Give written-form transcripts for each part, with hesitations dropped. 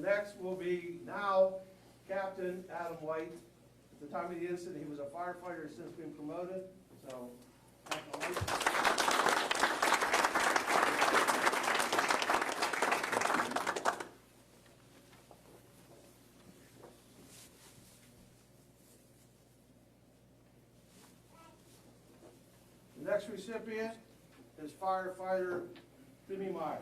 next will be now Captain Adam White. At the time of the incident, he was a firefighter, has since been promoted. So, Captain White. The next recipient is firefighter Jimmy Myers.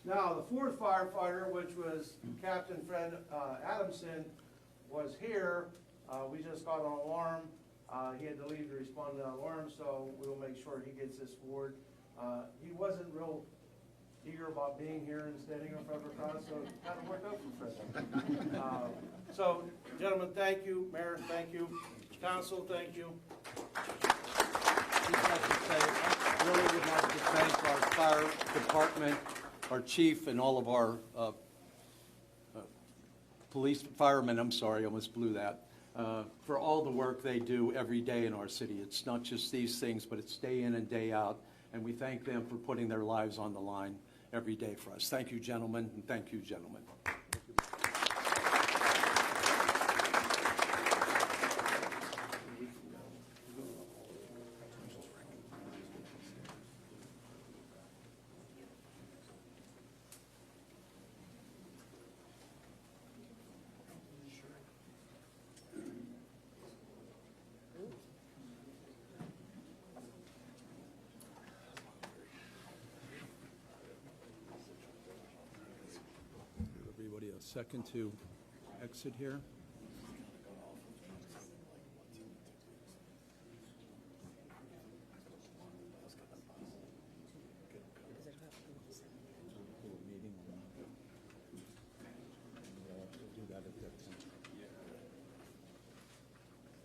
Now, the fourth firefighter, which was Captain Fred Adamson, was here. We just got an alarm. He had to leave to respond to the alarm, so we'll make sure he gets this award. He wasn't real eager about being here and standing in front of a crowd, so it kind of worked out for Fred. So, gentlemen, thank you. Mayor, thank you. Council, thank you. I really would like to thank our fire department, our chief, and all of our firemen, I'm sorry, I almost blew that, for all the work they do every day in our city. It's not just these things, but it's day in and day out, and we thank them for putting their lives on the line every day for us. Thank you, gentlemen, and thank you, gentlemen. Everybody a second to exit here.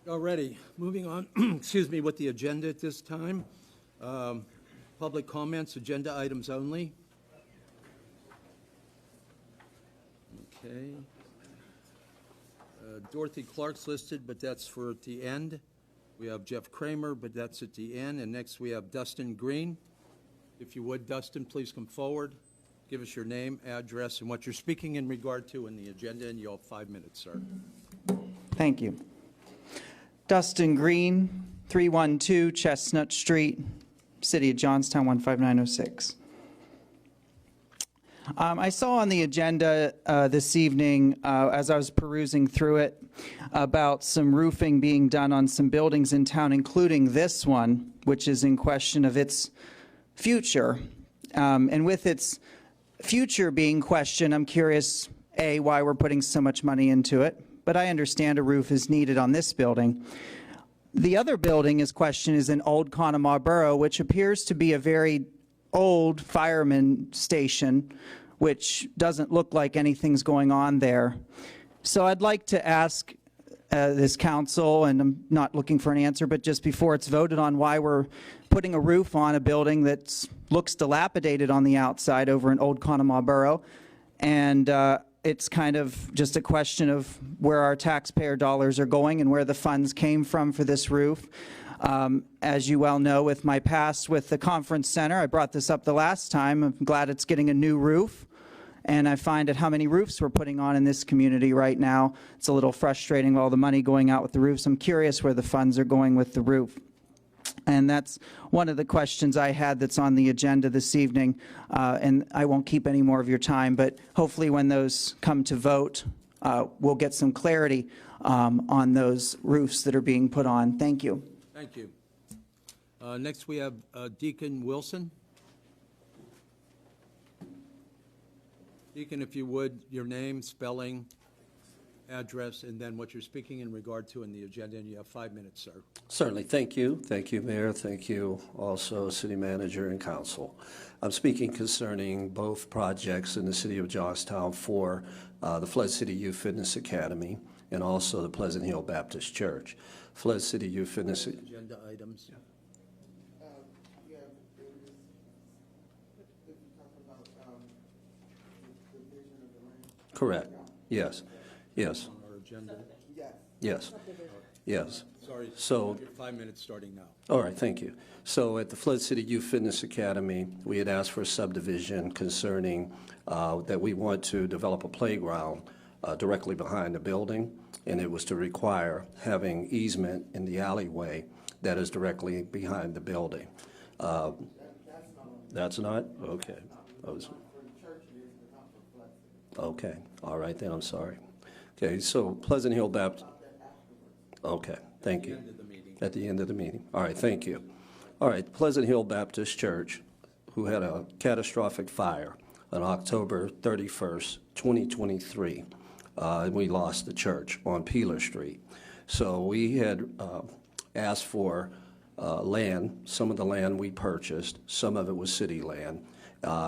Alrighty, moving on, excuse me, with the agenda at this time. Public comments, agenda items only. Okay. Dorothy Clark's listed, but that's for at the end. We have Jeff Kramer, but that's at the end. And next we have Dustin Green. If you would, Dustin, please come forward. Give us your name, address, and what you're speaking in regard to in the agenda, and you'll have 5 minutes, sir. Thank you. Dustin Green, 312 Chestnut Street, City of Johnstown, 15906. I saw on the agenda this evening, as I was perusing through it, about some roofing being done on some buildings in town, including this one, which is in question of its future. And with its future being questioned, I'm curious, A, why we're putting so much money into it, but I understand a roof is needed on this building. The other building is questioned is in Old Conemaugh Borough, which appears to be a very old fireman station, which doesn't look like anything's going on there. So I'd like to ask this council, and I'm not looking for an answer, but just before it's voted on, why we're putting a roof on a building that looks dilapidated on the outside over in Old Conemaugh Borough. And it's kind of just a question of where our taxpayer dollars are going and where the funds came from for this roof. As you well know, with my past with the conference center, I brought this up the last time. I'm glad it's getting a new roof. And I find at how many roofs we're putting on in this community right now, it's a little frustrating with all the money going out with the roofs. I'm curious where the funds are going with the roof. And that's one of the questions I had that's on the agenda this evening. And I won't keep any more of your time, but hopefully when those come to vote, we'll get some clarity on those roofs that are being put on. Thank you. Thank you. Next we have Deacon Wilson. Deacon, if you would, your name, spelling, address, and then what you're speaking in regard to in the agenda, and you have 5 minutes, sir. Certainly. Thank you. Thank you, Mayor. Thank you also, City Manager and Council. I'm speaking concerning both projects in the City of Johnstown for the Flood City Youth Fitness Academy and also the Pleasant Hill Baptist Church. Flood City Youth Fitness... Agenda items. Yeah. Correct. Yes. Yes. agenda. Yes, yes. Sorry, So- your 5 minutes starting now. All right, thank you. So at the Flood City Youth Fitness Academy, we had asked for a subdivision concerning that we want to develop a playground directly behind the building, and it was to require having easement in the alleyway that is directly behind the building. That's not? Okay. Okay, all right then, I'm sorry. Okay, so Pleasant Hill Baptist. Okay, thank you. At the end of the meeting. All right, thank you. All right, Pleasant Hill Baptist Church, who had a catastrophic fire on October 31st, 2023. We lost the church on Peeler Street. So we had asked for land. Some of the land we purchased, some of it was city land,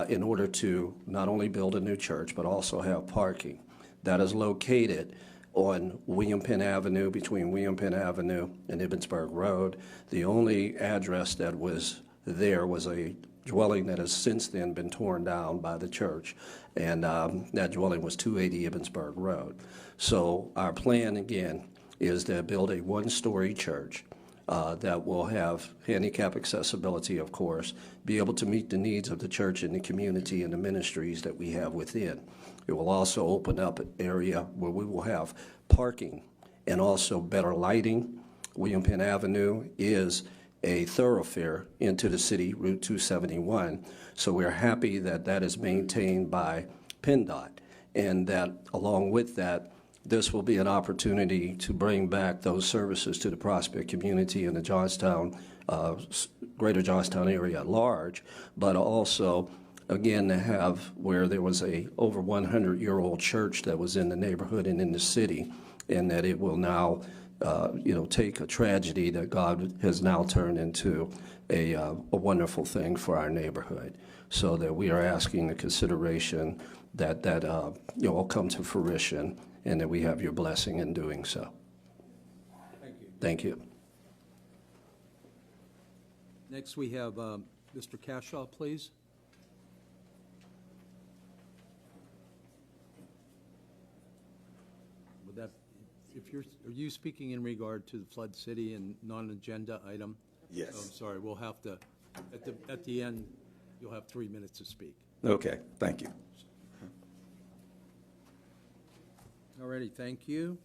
in order to not only build a new church, but also have parking. That is located on William Penn Avenue, between William Penn Avenue and Evansburg Road. The only address that was there was a dwelling that has since then been torn down by the church, and that dwelling was 280 Evansburg Road. So our plan, again, is to build a one-story church that will have handicap accessibility, of course, be able to meet the needs of the church and the community and the ministries that we have within. It will also open up an area where we will have parking and also better lighting. William Penn Avenue is a thoroughfare into the city, Route 271, so we're happy that that is maintained by PennDOT, and that along with that, this will be an opportunity to bring back those services to the Prospect community and the Johnstown, greater Johnstown area at large, but also, again, to have where there was a over 100-year-old church that was in the neighborhood and in the city, and that it will now, take a tragedy that God has now turned into a wonderful thing for our neighborhood. So that we are asking the consideration that will come to fruition, and that we have your blessing in doing so. Thank you. Thank you. Next, we have Mr. Cashaw, please. Would that, are you speaking in regard to the Flood City and non-agenda item? Yes. Oh, I'm sorry, we'll have to, at the end, you'll have 3 minutes to speak. Okay, thank you. All righty, thank you.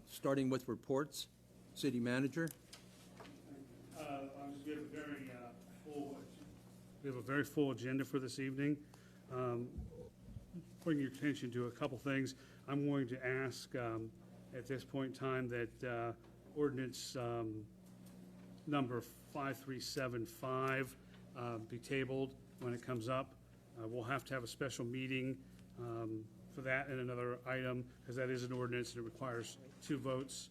Starting with reports, City Manager. We have a very full agenda for this evening. Bring your attention to a couple things. I'm going to ask at this point in time that ordinance number 5375 be tabled when it comes up. We'll have to have a special meeting for that and another item, because that is an ordinance and it requires 2 votes.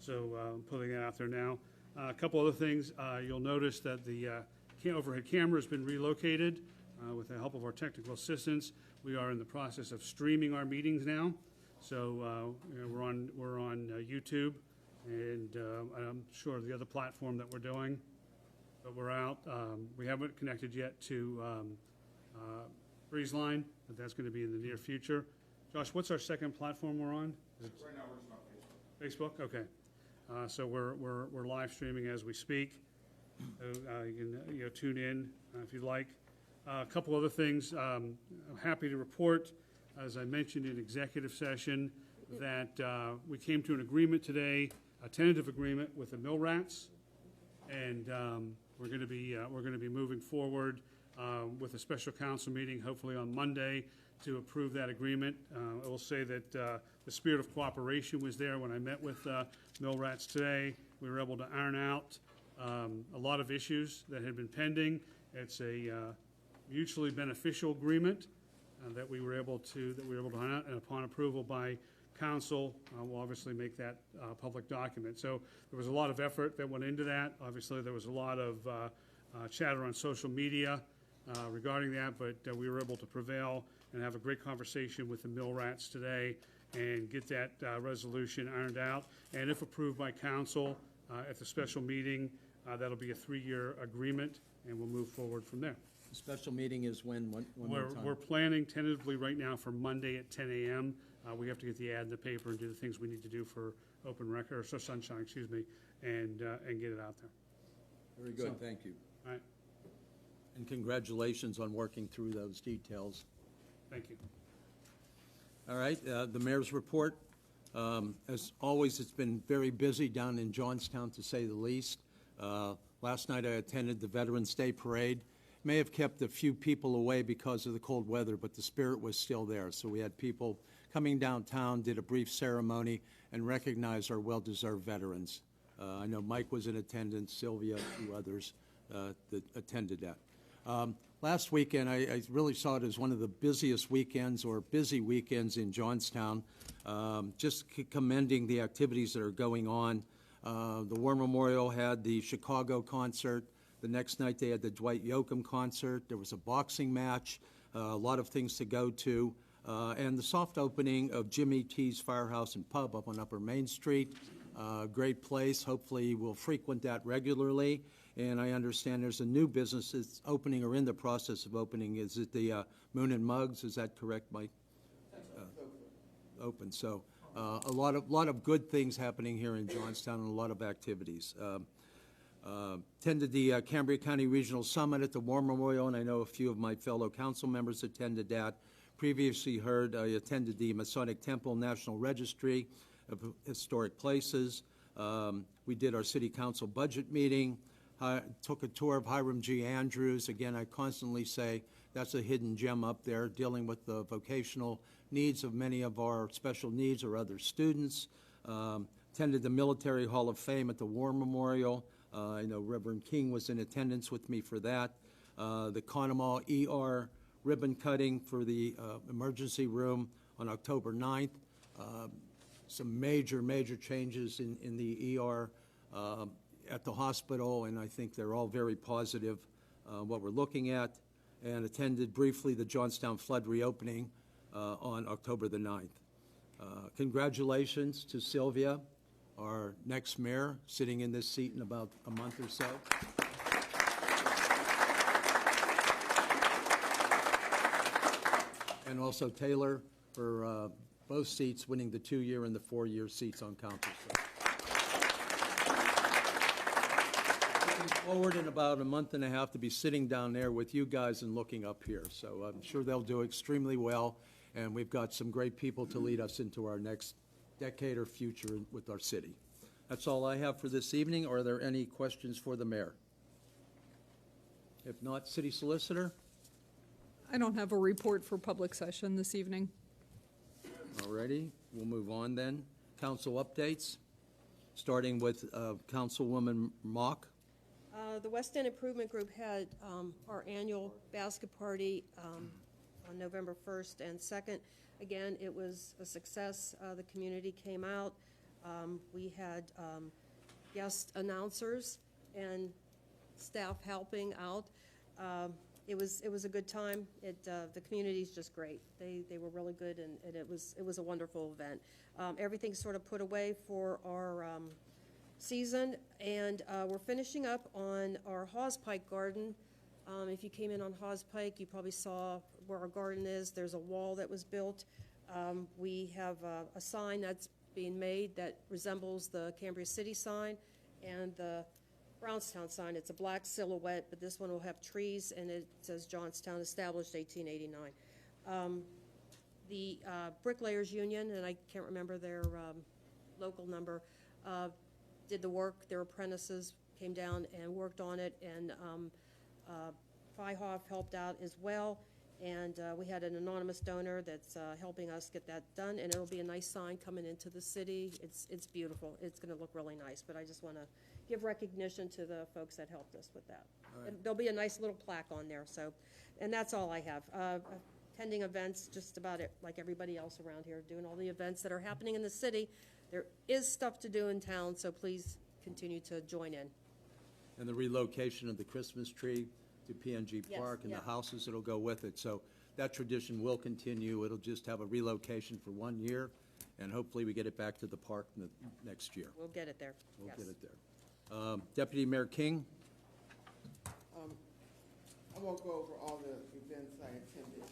So I'm putting that out there now. A couple other things. You'll notice that the overhead camera has been relocated with the help of our technical assistants. We are in the process of streaming our meetings now. So we're on YouTube, and I'm sure the other platform that we're doing. But we're out. We haven't connected yet to Breeze Line, but that's going to be in the near future. Josh, what's our second platform we're on? Right now we're just on Facebook. Facebook, okay. So we're live streaming as we speak. So you can tune in if you'd like. A couple other things. I'm happy to report, as I mentioned in executive session, that we came to an agreement today, a tentative agreement with the mill rats, and we're going to be moving forward with a special council meeting, hopefully on Monday, to approve that agreement. I will say that the spirit of cooperation was there when I met with mill rats today. We were able to iron out a lot of issues that had been pending. It's a mutually beneficial agreement that we were able to iron out, and upon approval by council, we'll obviously make that public document. So there was a lot of effort that went into that. Obviously, there was a lot of chatter on social media regarding that, but we were able to prevail and have a great conversation with the mill rats today and get that resolution ironed out. And if approved by council at the special meeting, that'll be a 3-year agreement, and we'll move forward from there. The special meeting is when, one more time? We're planning tentatively right now for Monday at 10 a.m. We have to get the ad in the paper and do the things we need to do for open record, or so sunshine, excuse me, and get it out there. Very good, thank you. All right, And congratulations on working through those details. thank you. All right, the mayor's report. As always, it's been very busy down in Johnstown, to say the least. Last night I attended the Veterans Day Parade. May have kept a few people away because of the cold weather, but the spirit was still there. So we had people coming downtown, did a brief ceremony, and recognized our well-deserved veterans. I know Mike was in attendance, Sylvia, a few others that attended that. Last weekend, I really saw it as one of the busiest weekends, or busy weekends, in Johnstown. Just commending the activities that are going on. The War Memorial had the Chicago concert. The next night, they had the Dwight Yoakam concert. There was a boxing match, a lot of things to go to. And the soft opening of Jimmy T's Firehouse and Pub up on Upper Main Street. Great place. Hopefully, we'll frequent that regularly. And I understand there's a new business that's opening, or in the process of opening. Is it the Moon and Mugs? Is that correct, Mike? Open. So a lot of good things happening here in Johnstown, and a lot of activities. Attended the Cambria County Regional Summit at the War Memorial, and I know a few of my fellow council members attended that. Previously heard, I attended the Masonic Temple National Registry of Historic Places. We did our city council budget meeting. Took a tour of Hiram G. Andrews. Again, I constantly say that's a hidden gem up there, dealing with the vocational needs of many of our special needs or other students. Attended the Military Hall of Fame at the War Memorial. I know Reverend King was in attendance with me for that. The Conemaugh ER ribbon cutting for the emergency room on October 9th. Some major changes in the ER at the hospital, and I think they're all very positive, what we're looking at. And attended briefly the Johnstown flood reopening on October the 9th. Congratulations to Sylvia, our next mayor, sitting in this seat in about a month or so. And also Taylor for both seats, winning the 2-year and the 4-year seats on council. Looking forward in about a month and a half to be sitting down there with you guys and looking up here. So I'm sure they'll do extremely well, and we've got some great people to lead us into our next decade or future with our city. That's all I have for this evening. Are there any questions for the mayor? If not, city solicitor? I don't have a report for public session this evening. All righty, we'll move on then. Council updates, starting with Councilwoman Mock. The West End Improvement Group had our annual basket party on November 1st and 2nd. Again, it was a success. The community came out. We had guest announcers and staff helping out. It was a good time. The community's just great. They were really good, and it was a wonderful event. Everything's sort of put away for our season, and we're finishing up on our Hawes Pike garden. If you came in on Hawes Pike, you probably saw where our garden is. There's a wall that was built. We have a sign that's being made that resembles the Cambria City sign and the Brownstown sign. It's a black silhouette, but this one will have trees, and it says Johnstown, established 1889. The Bricklayers Union, and I can't remember their local number, did the work. Their apprentices came down and worked on it, and FIHOF helped out as well. And we had an anonymous donor that's helping us get that done, and it'll be a nice sign coming into the city. It's beautiful. It's going to look really nice, but I just want to give recognition to the folks that helped us with that. And there'll be a nice little plaque on there. So, and that's all I have. Attending events, just about it, like everybody else around here, doing all the events that are happening in the city. There is stuff to do in town, so please continue to join in. And the relocation of the Christmas tree to PNG Yes, Park and yeah. the houses that'll go with it. So that tradition will continue. It'll just have a relocation for 1 year, and hopefully we get it back to the park next year. We'll get it there. We'll Yes. get it there. Deputy Mayor King? I won't go over all the events I attended.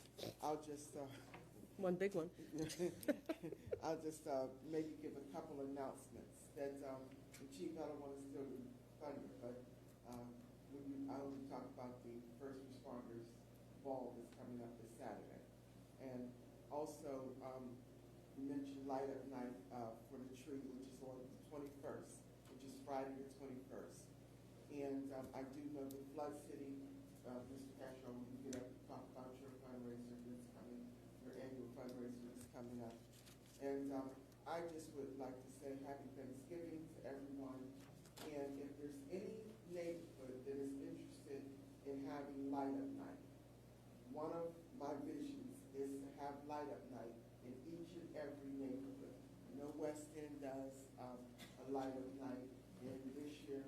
I'll just one big one. I'll just maybe give a couple announcements that the chief, I don't want to steal your thunder, but I only talk about the first responders ball that's coming up this Saturday. And also, we mentioned Light Up Night for the tree, which is on the 21st, which is Friday the 21st. And I do know the Flood City, Mr. Castro, when you get up and talk about your fundraiser that's coming, your annual fundraiser that's coming up. And I just would like to say happy Thanksgiving to everyone. And if there's any neighborhood that is interested in having Light Up Night, one of my visions is to have Light Up Night in each and every neighborhood. I know West End does a Light Up Night, and this year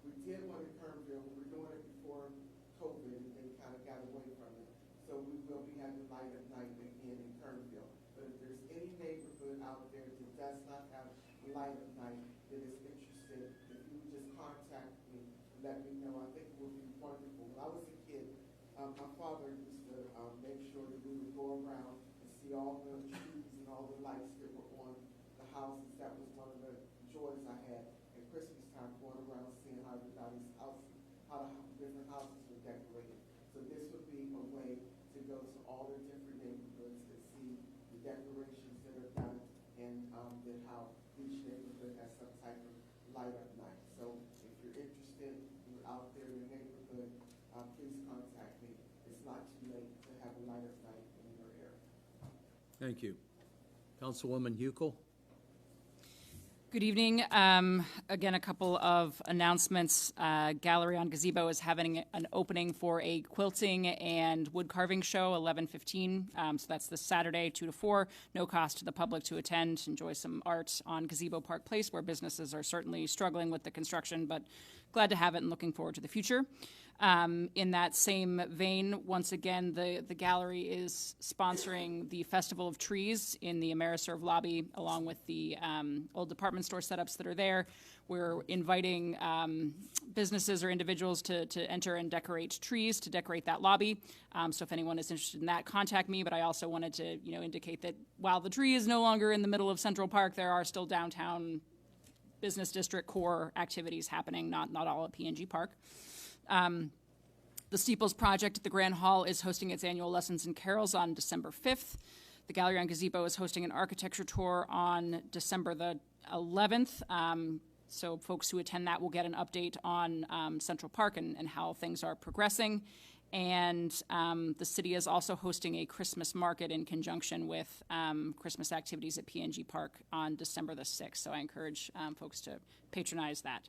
we did one in Kernville. We were doing it before COVID, and they kind of got away from it. So we will be having Light Up Night again in Kernville. But if there's any neighborhood out there that does not have Light Up Night that is interested, if you would just contact me, let me know. I think it would be wonderful. When I was a kid, my father used to make sure that we would go around and see all the trees and all the lights that were on the houses. That was one of the joys I had at Christmas time, going around seeing how everybody's houses, how the different houses were decorated. So this would be a way to go to all the different neighborhoods and see the decorations that are done, and that how each neighborhood has some type of light up night. So if you're interested, you're out there in the neighborhood, please contact me. It's not too late to have a light up night in your area. Thank you. Councilwoman Huckel? Good evening. Again, a couple of announcements. Gallery on Gazebo is having an opening for a quilting and wood carving show, 11:15. So that's this Saturday, 2 to 4. No cost to the public to attend. Enjoy some art on Gazebo Park Place, where businesses are certainly struggling with the construction, but glad to have it and looking forward to the future. In that same vein, once again, the gallery is sponsoring the Festival of Trees in the Ameriserve lobby, along with the old department store setups that are there. We're inviting businesses or individuals to enter and decorate trees to decorate that lobby. So if anyone is interested in that, contact me. But I also wanted to indicate that while the tree is no longer in the middle of Central Park, there are still downtown business district core activities happening, not all at P&G Park. The Steeples Project at the Grand Hall is hosting its annual Lessons and Carols on December 5th. The Gallery on Gazebo is hosting an architecture tour on December the 11th. So folks who attend that will get an update on Central Park and how things are progressing. And the city is also hosting a Christmas market in conjunction with Christmas activities at P&G Park on December the 6th. So I encourage folks to patronize that.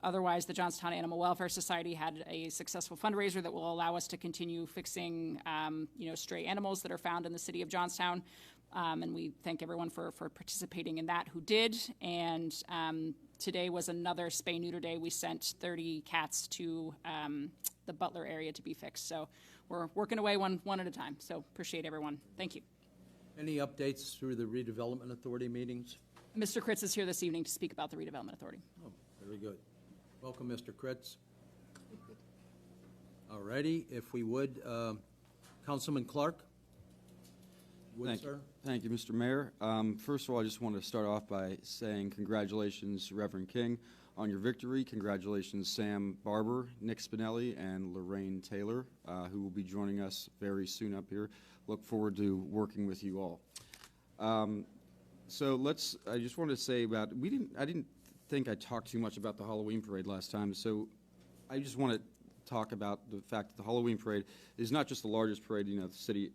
Otherwise, the Johnstown Animal Welfare Society had a successful fundraiser that will allow us to continue fixing, stray animals that are found in the city of Johnstown. And we thank everyone for participating in that who did. And today was another spay-neuter day. We sent 30 cats to the Butler area to be fixed. So we're working away one at a time. So appreciate everyone. Thank you. Any updates through the Redevelopment Authority meetings? Mr. Kritz is here this evening to speak about the Redevelopment Authority. Oh, very good. Welcome, Mr. Kritz. All righty, if we would, Councilman Clark? Sir? Thank you, Mr. Mayor. First of all, I just want to start off by saying congratulations, Reverend King, on your victory. Congratulations, Sam Barber, Nick Spinelli, and Lorraine Taylor, who will be joining us very soon up here. Look forward to working with you all. I just wanted to say I didn't think I talked too much about the Halloween parade last time, so I just want to talk about the fact that the Halloween parade is not just the largest parade the city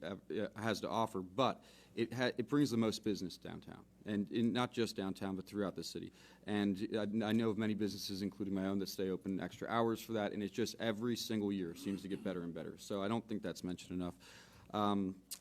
has to offer, but it brings the most business downtown, and not just downtown, but throughout the city. And I know of many businesses, including my own, that stay open extra hours for that, and it's just every single year seems to get better and better. So I don't think that's mentioned enough.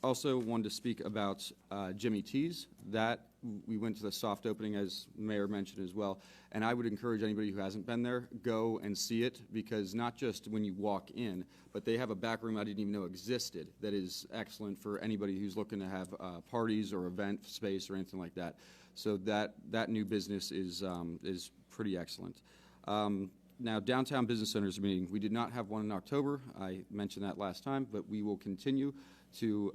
Also wanted to speak about Jimmy T's. That we went to the soft opening, as the mayor mentioned as well, and I would encourage anybody who hasn't been there, go and see it, because not just when you walk in, but they have a back room I didn't even know existed that is excellent for anybody who's looking to have parties or event space or anything like that. So that new business is pretty excellent. Now, Downtown Business Centers meeting, we did not have one in October. I mentioned that last time, but we will continue to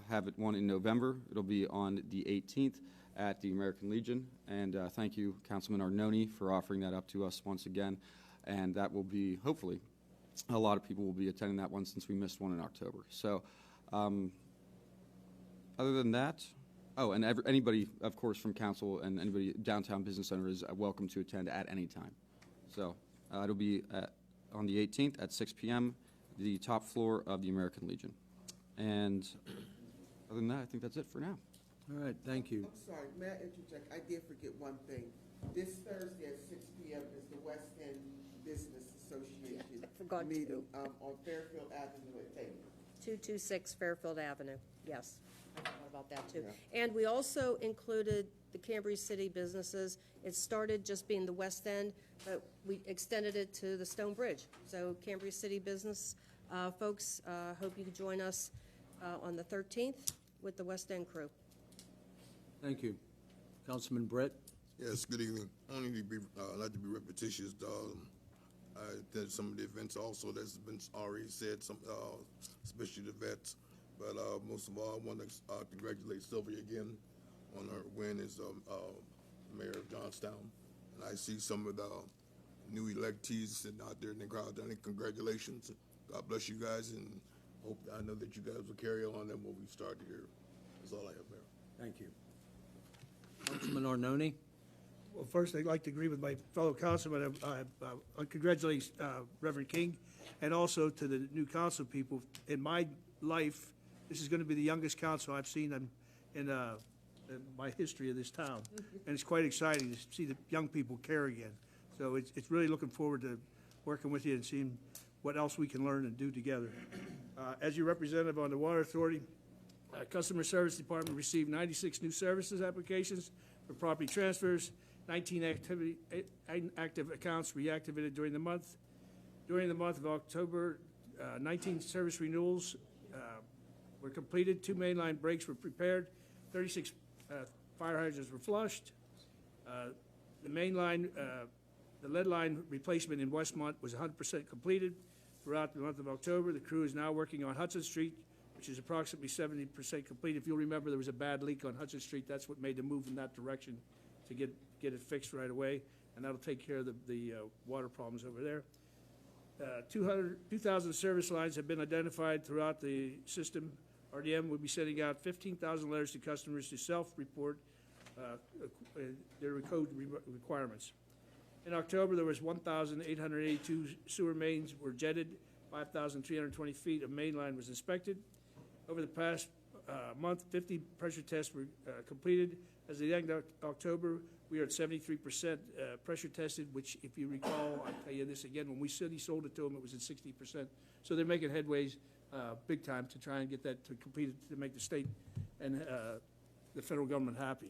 have it one in November. It'll be on the 18th at the American Legion. And thank you, Councilman Arnone, for offering that up to us once again. And that will be, hopefully, a lot of people will be attending that one since we missed one in October. So other than that, oh, and anybody, of course, from council and anybody Downtown Business Center is welcome to attend at any time. So it'll be on the 18th at 6 p.m., the top floor of the American Legion. And other than that, I think that's it for now. All right, thank you. I'm sorry, may I interject? I did forget one thing. This Thursday at 6 p.m. is the West End Business Association Forgot to. meeting on Fairfield Avenue at Taylor. 226 Fairfield Avenue, yes. I forgot about that, too. Yeah. And we also included the Cambria City businesses. It started just being the West End, but we extended it to the Stone Bridge. So Cambria City business folks, hope you can join us on the 13th with the West End crew. Thank you. Councilman Brett? Yes, good evening. Only to be, not to be repetitious, I attended some of the events also that's been already said, some, especially the vets. But most of all, I want to congratulate Sylvia again on her win as mayor of Johnstown. And I see some of the new electees sitting out there in the crowd. I think congratulations. God bless you guys, and I know that you guys will carry on and what we started here. That's all I have, Mayor. Thank you. Councilman Arnone? Well, first, I'd like to agree with my fellow councilman. I congratulate Reverend King, and also to the new council people. In my life, this is going to be the youngest council I've seen in my history of this town. And it's quite exciting to see the young people care again. So it's really looking forward to working with you and seeing what else we can learn and do together. As your representative on the Water Authority, Customer Service Department received 96 new services applications for property transfers, 19 active accounts reactivated during the month. During the month of October, 19 service renewals were completed, 2 mainline breaks were prepared, 36 fire hydrants were flushed. The main line, the lead line replacement in Westmont was 100% completed throughout the month of October. The crew is now working on Hudson Street, which is approximately 70% complete. If you'll remember, there was a bad leak on Hudson Street. That's what made the move in that direction to get it fixed right away, and that'll take care of the water problems over there. 2,000 service lines have been identified throughout the system. RDM will be sending out 15,000 letters to customers to self-report their code requirements. In October, there was 1,882 sewer mains were jetted, 5,320 feet of main line was inspected. Over the past month, 50 pressure tests were completed. As of the end of October, we are at 73% pressure tested, which, if you recall, I'll tell you this again, when we sold it to them, it was at 60%. So they're making headways big time to try and get that to complete it, to make the state and the federal government happy.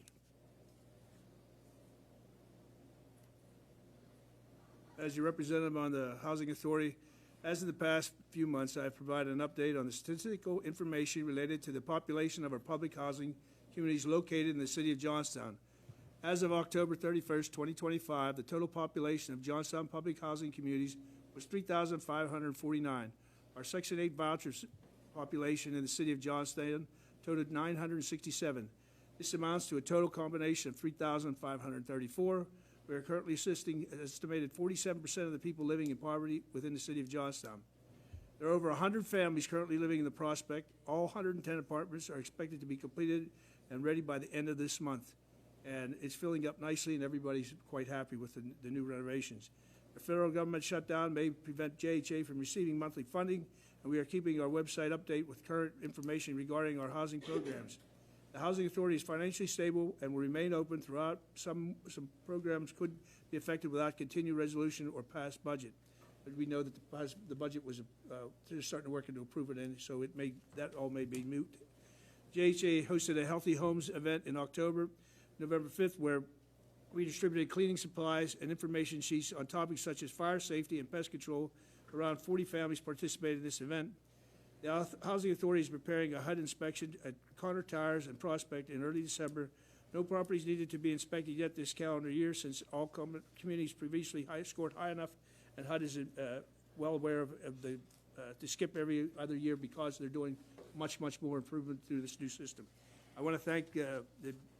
As your representative on the Housing Authority, as in the past few months, I have provided an update on the statistical information related to the population of our public housing communities located in the city of Johnstown. As of October 31st, 2025, the total population of Johnstown public housing communities was 3,549. Our Section 8 vouchers population in the city of Johnstown totaled 967. This amounts to a total combination of 3,534. We are currently assisting an estimated 47% of the people living in poverty within the city of Johnstown. There are over 100 families currently living in the Prospect. All 110 apartments are expected to be completed and ready by the end of this month. And it's filling up nicely, and everybody's quite happy with the new renovations. The federal government shutdown may prevent JHA from receiving monthly funding, and we are keeping our website update with current information regarding our housing programs. The Housing Authority is financially stable and will remain open throughout. Some programs could be affected without continued resolution or passed budget. But we know that the budget was they're starting to work to approve it, and so that all may be moot. JHA hosted a Healthy Homes event in October, November 5th, where we distributed cleaning supplies and information sheets on topics such as fire safety and pest control. Around 40 families participated in this event. The Housing Authority is preparing a HUD inspection at Connor Tires and Prospect in early December. No properties needed to be inspected yet this calendar year, since all communities previously scored high enough and HUD is well aware of the, to skip every other year because they're doing much more improvement through this new system. I want to thank the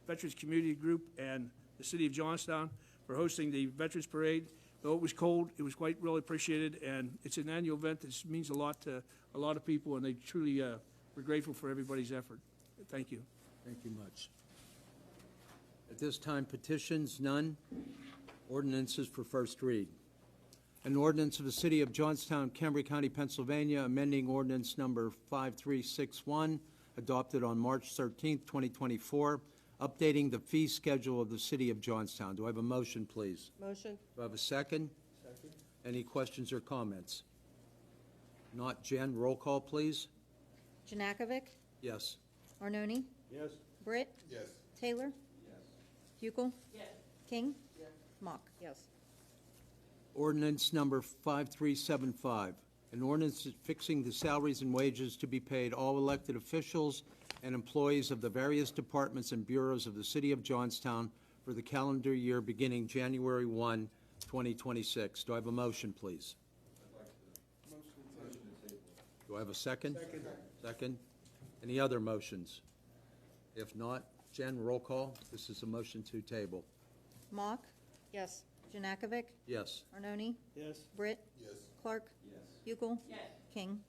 Veterans Community Group and the City of Johnstown for hosting the Veterans Parade. Though it was cold, it was quite really appreciated, and it's an annual event that means a lot to a lot of people, and they truly we're grateful for everybody's effort. Thank you. Thank you much. At this time, petitions, none. Ordinances for first read. An ordinance of the City of Johnstown, Cambria County, Pennsylvania, amending ordinance number 5361, adopted on March 13th, 2024, updating the fee schedule of the City of Johnstown. Do I have a motion, please? Motion? Do I have a second? Second. Any questions or comments? Not Jen, roll call, please. Janakovic, Yes. Arnone, Yes. Britt, Yes. Taylor, Buckel, King, Mock. Yes. Ordinance number 5375, an ordinance fixing the salaries and wages to be paid all elected officials and employees of the various departments and bureaus of the City of Johnstown for the calendar year beginning January 1, 2026. Do I have a motion, please? Do I have a second? Second. Any other motions? If not, Jen, roll call. This is a motion to table. Mock, Yes. Janakovic, Yes. Arnone, Yes. Britt, Yes. Clark, Buckel, King.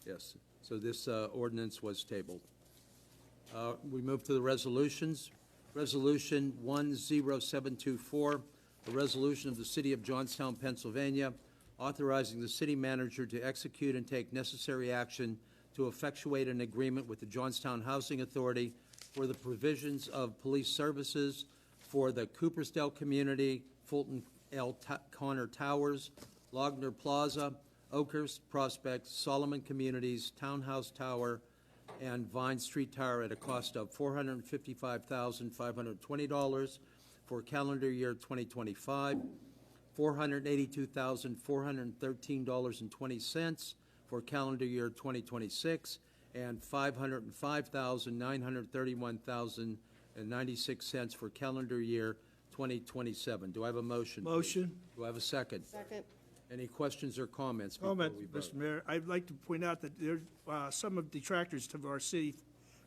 Yes. So this ordinance was tabled. We move to the resolutions. Resolution 10724, a resolution of the City of Johnstown, Pennsylvania, authorizing the city manager to execute and take necessary action to effectuate an agreement with the Johnstown Housing Authority for the provisions of police services for the Coopersdale Community, Fulton L. Connor Towers, Logner Plaza, Oakhurst Prospect, Solomon Communities, Townhouse Tower, and Vine Street Tower at a cost of $455,520 for calendar year 2025, $482,413.20 for calendar year 2026, and $505,931,096 for calendar year 2027. Do I have a motion? Motion. Do I have a second? Second? Any questions or comments before Comment, we vote? Mr. Mayor. I'd like to point out that there, some of detractors of our city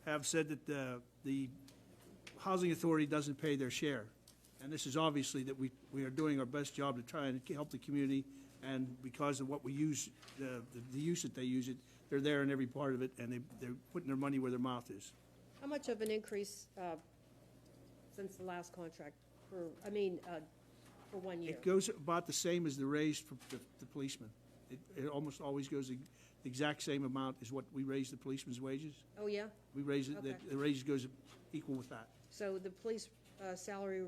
have said that the housing authority doesn't pay their share. And this is obviously that we are doing our best job to try and help the community. And because of what we use, the use that they use it, they're there in every part of it, and they're putting their money where their mouth is. How much of an increase since the last contract for 1 year? It goes about the same as the raise for the policemen. It almost always goes the exact same amount as what we raise the policemen's wages. Oh, yeah? We raise it, Okay. the raise goes equal with that. So the police salary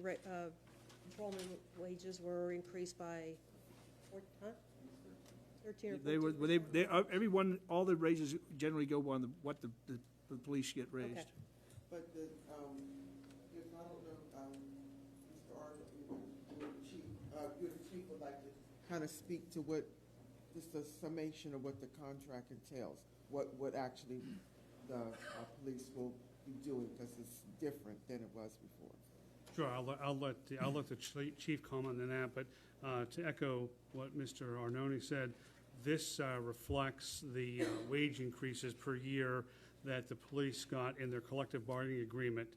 patrolman wages were increased by 13 or 14%? They were, everyone, all the raises generally go on what the police get raised. Okay. But the, if I don't know, Mr. Arnold, the chief would like to kind of speak to what, just a summation of what the contract entails, what actually the police will be doing, because it's different than it was before. Sure, I'll let the chief comment on that, but to echo what Mr. Arnone said, this reflects the wage increases per year that the police got in their collective bargaining agreement,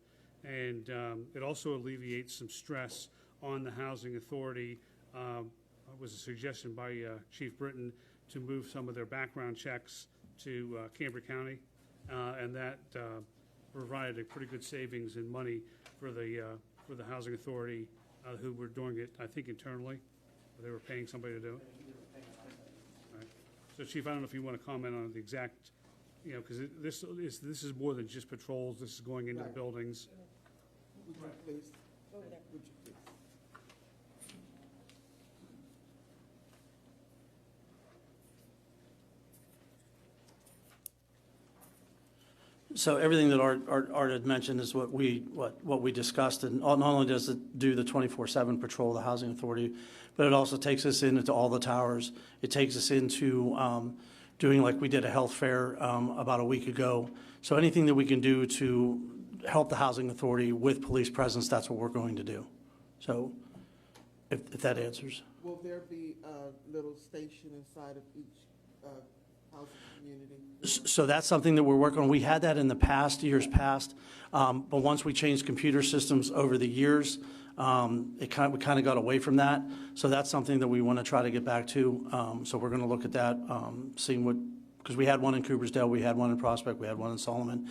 and it also alleviates some stress on the housing authority. It was a suggestion by Chief Britton to move some of their background checks to Cambria County, and that provided a pretty good savings in money for the housing authority, who were doing it, I think, internally. They were paying somebody to do it. Right. So, Chief, I don't know if you want to comment on the exact, because this is more than just patrols. This is going into the buildings. Would you please? Over there. Would you please? So everything that Art had mentioned is what we discussed, and not only does it do the 24/7 patrol of the housing authority, but it also takes us into all the towers. It takes us into doing like we did a health fair about a week ago. So anything that we can do to help the housing authority with police presence, that's what we're going to do. So if that answers. Will there be a little station inside of each housing community? So that's something that we're working on. We had that in the past, years past, but once we changed computer systems over the years, we kind of got away from that. So that's something that we want to try to get back to. So we're going to look at that, seeing what, because we had one in Coopersdale, we had one in Prospect, we had one in Solomon.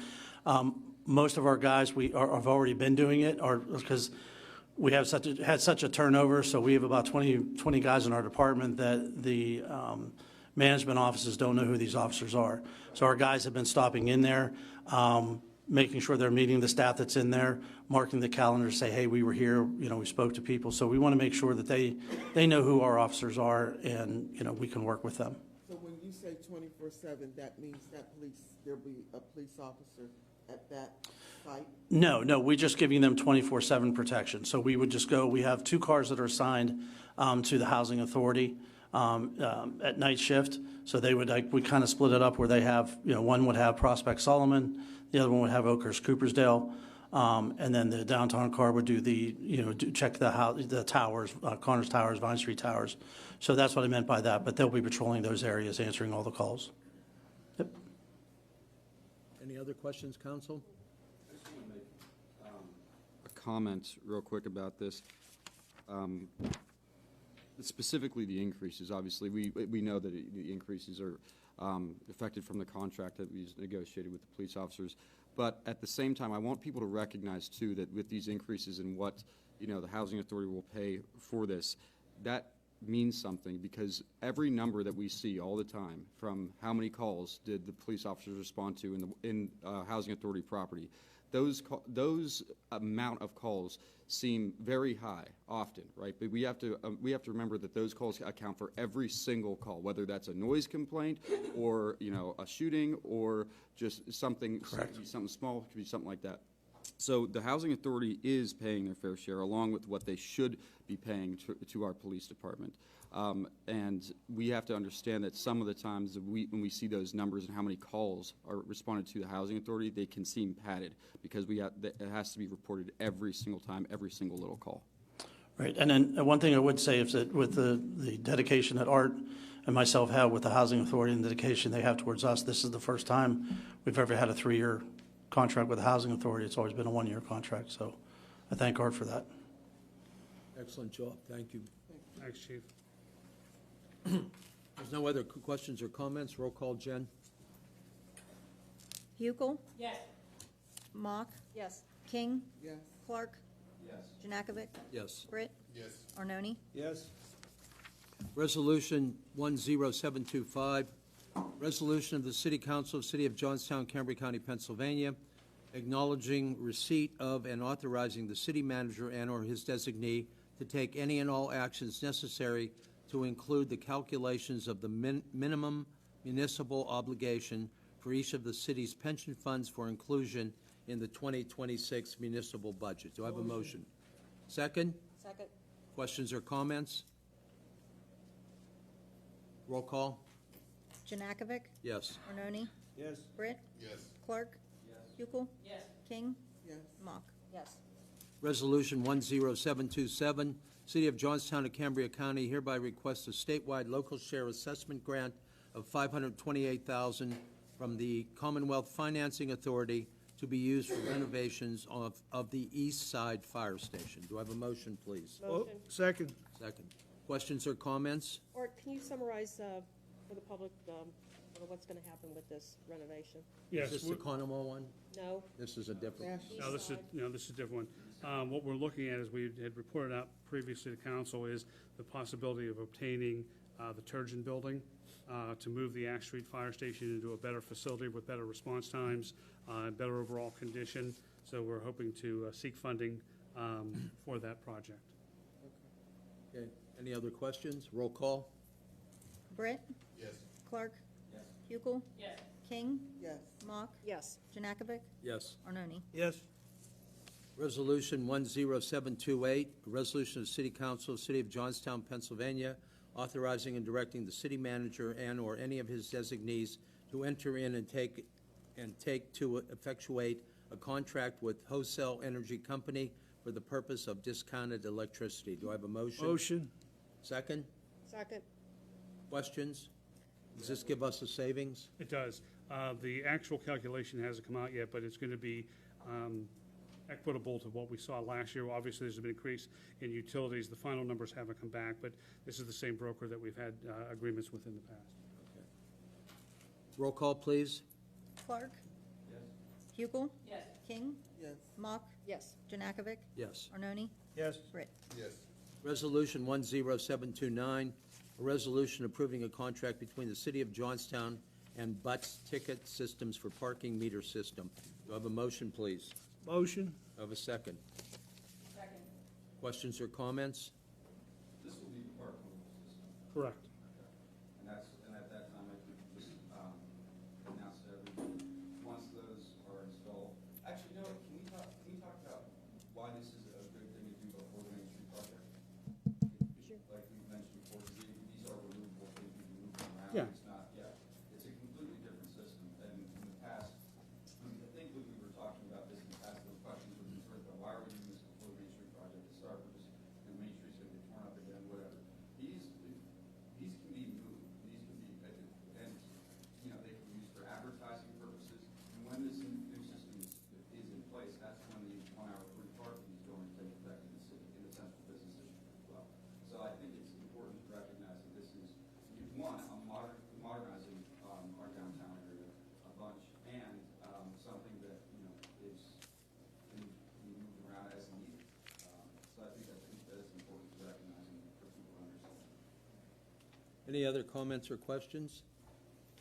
Most of our guys have already been doing it, or because we have had such a turnover. So we have about 20 guys in our department that the management offices don't know who these officers are. So our guys have been stopping in there, making sure they're meeting the staff that's in there, marking the calendar, say, hey, we were here, we spoke to people. So we want to make sure that they know who our officers are, and, we can work with them. So when you say 24/7, that means that there'll be a police officer at that site? No, we're just giving them 24/7 protection. So we would just go, we have 2 cars that are assigned to the Housing Authority at night shift. So they would, we kind of split it up where they have, one would have Prospect Solomon, the other one would have Oakhurst Coopersdale, and then the downtown car would do check the towers, Connors Towers, Vine Street Towers. So that's what I meant by that, but they'll be patrolling those areas, answering all the calls. Yep. Any other questions, council? A comment real quick about this. Specifically the increases, obviously, we know that the increases are affected from the contract that we negotiated with the police officers. But at the same time, I want people to recognize, too, that with these increases and what, the Housing Authority will pay for this, that means something, because every number that we see all the time from how many calls did the police officers respond to in Housing Authority property, those amount of calls seem very high often, right? But we have to remember that those calls account for every single call, whether that's a noise complaint or a shooting or just something. Correct. It could be something small, it could be something like that. So the Housing Authority is paying their fair share, along with what they should be paying to our police department. And we have to understand that some of the times when we see those numbers and how many calls are responded to the Housing Authority, they can seem padded, because it has to be reported every single time, every single little call. Right, and then one thing I would say is that with the dedication that Art and myself have with the Housing Authority and the dedication they have towards us, this is the first time we've ever had a 3-year contract with the Housing Authority. It's always been a 1-year contract, so I thank Art for that. Excellent job, thank you. Thanks, Chief. There's no other questions or comments. Roll call, Jen. Hugel? Yes. Mock? Yes. King? Yes. Clark? Yes. Janakovic? Yes. Britt? Yes. Arnone? Yes. Resolution 10725, resolution of the City Council of City of Johnstown, Cambria County, Pennsylvania, acknowledging receipt of and authorizing the city manager and/or his designee to take any and all actions necessary to include the calculations of the minimum municipal obligation for each of the city's pension funds for inclusion in the 2026 municipal budget. Do I have a motion? Second? Second. Questions or comments? Roll call? Janakovic? Yes. Arnone? Yes. Britt? Yes. Clark? Hugel? Yes. King? Yes. Mock? Yes. Resolution 10727, City of Johnstown to Cambria County hereby requests a statewide local share assessment grant of $528,000 from the Commonwealth Financing Authority to be used for renovations of the East Side Fire Station. Do I have a motion, please? Oh, Motion. second. Second. Questions or comments? Art, can you summarize for the public what's going to happen with this renovation? Yes. Is this the Conemaugh one? No? This is a different. No, this is a different one. What we're looking at, as we had reported out previously to council, is the possibility of obtaining the Turgeon building to move the Ash Street Fire Station into a better facility with better response times, better overall condition. So we're hoping to seek funding for that project. Okay. Any other questions? Roll call? Britt? Yes. Clark? Yes. Hugel? Yes. King? Yes. Mock? Yes. Janakovic? Yes. Arnone? Yes. Resolution 10728, a resolution of the City Council, City of Johnstown, Pennsylvania, authorizing and directing the city manager and/or any of his designees to enter in and take to effectuate a contract with Wholesale Energy Company for the purpose of discounted electricity. Do I have a motion? Motion. Second? Second. Questions? Does this give us a savings? It does. The actual calculation hasn't come out yet, but it's going to be equitable to what we saw last year. Obviously, there's an increase in utilities. The final numbers haven't come back, but this is the same broker that we've had agreements with in the past. Roll call, please. Clark. Yes. Hugel. Yes. King. Yes. Mock. Yes. Janakovic. Yes. Arnone. Yes. Britt. Yes. Resolution 10729, a resolution approving a contract between the City of Johnstown and Butts Ticket Systems for parking meter system. Do I have a motion, please? Motion. Do I have a second? Second. Questions or comments? This will be the park movable system. Correct. And at that time, I could just announce to everyone, once those are installed. Actually, no, can we talk about why this is a good thing to do before the Main Street project? Like we mentioned before, these are removable, things we can move them around. Yeah. It's not, it's a completely different system. And in the past, I think when we were talking about this in the past, those questions would be sort of, why are we doing this before the Main Street project to start? We're just, Main Street's gonna get torn up again, whatever. These can be moved, these can be, and, they can be used for advertising purposes. And when this new system is in place, that's when the 1 hour free parking is going to take effect in the city, in the central business district as well. So I think it's important to recognize that this is, one, modernizing our downtown area a bunch, and something that, is can be moved around as needed. So I think that is important to recognize and for people to understand. Any other comments or questions?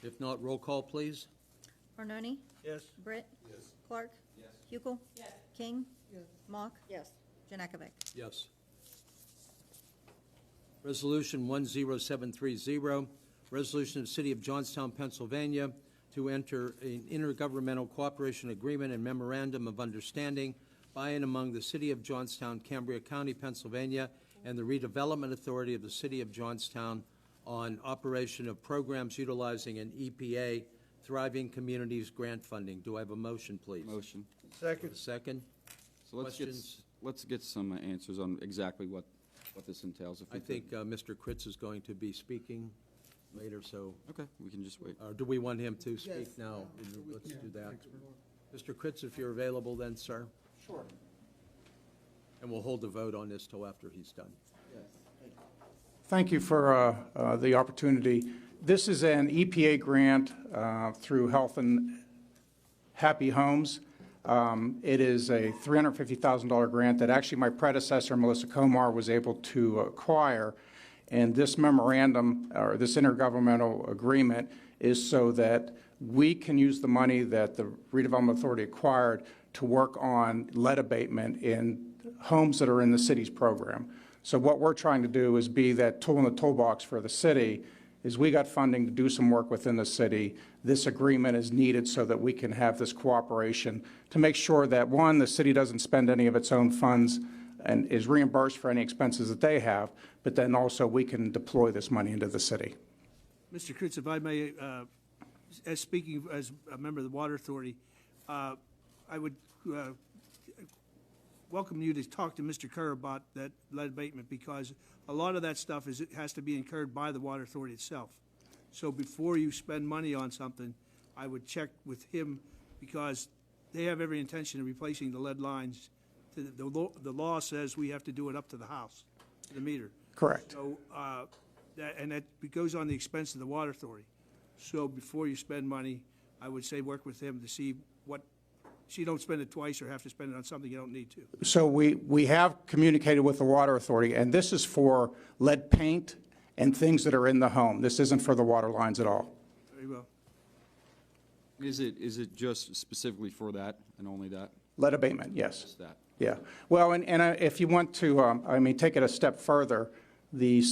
If not, roll call, please. Arnone. Yes. Britt. Yes. Clark. Yes. Hugel. Yes. King. Yes. Mock. Yes. Janakovic. Yes. Resolution 10730, resolution of the City of Johnstown, Pennsylvania, to enter an intergovernmental cooperation agreement and memorandum of understanding by and among the City of Johnstown, Cambria County, Pennsylvania, and the Redevelopment Authority of the City of Johnstown on operation of programs utilizing an EPA Thriving Communities grant funding. Do I have a motion, please? Motion. Second. A second? So Questions? let's get some answers on exactly what this entails. If I we could. think Mr. Kritz is going to be speaking later, so, Okay, we can just wait. do we want him to speak Yes. now? Let's do that. Mr. Kritz, if you're available then, sir, Sure. and we'll hold the vote on this till after he's done. Yes. Thank you. Thank you for the opportunity. This is an EPA grant through Health and Happy Homes. It is a $350,000 grant that actually my predecessor, Melissa Komar, was able to acquire. And this memorandum, or this intergovernmental agreement, is so that we can use the money that the Redevelopment Authority acquired to work on lead abatement in homes that are in the city's program. So what we're trying to do is be that tool in the toolbox for the city. Is we got funding to do some work within the city. This agreement is needed so that we can have this cooperation to make sure that, one, the city doesn't spend any of its own funds and is reimbursed for any expenses that they have, but then also we can deploy this money into the city. Mr. Kritz, if I may, as speaking as a member of the Water Authority, I would welcome you to talk to Mr. Kerr about that lead abatement, because a lot of that stuff has to be incurred by the Water Authority itself. So before you spend money on something, I would check with him, because they have every intention of replacing the lead lines. The law says we have to do it up to the house, to the meter. Correct. So, that goes on the expense of the Water Authority. So before you spend money, I would say work with him to see what, so you don't spend it twice or have to spend it on something you don't need to. So we have communicated with the Water Authority, and this is for lead paint and things that are in the home. This isn't for the water lines at all. Very well. Is it just specifically for that and only that? Lead abatement, yes. Just that? Yeah. Well, and if you want to, take it a step further, the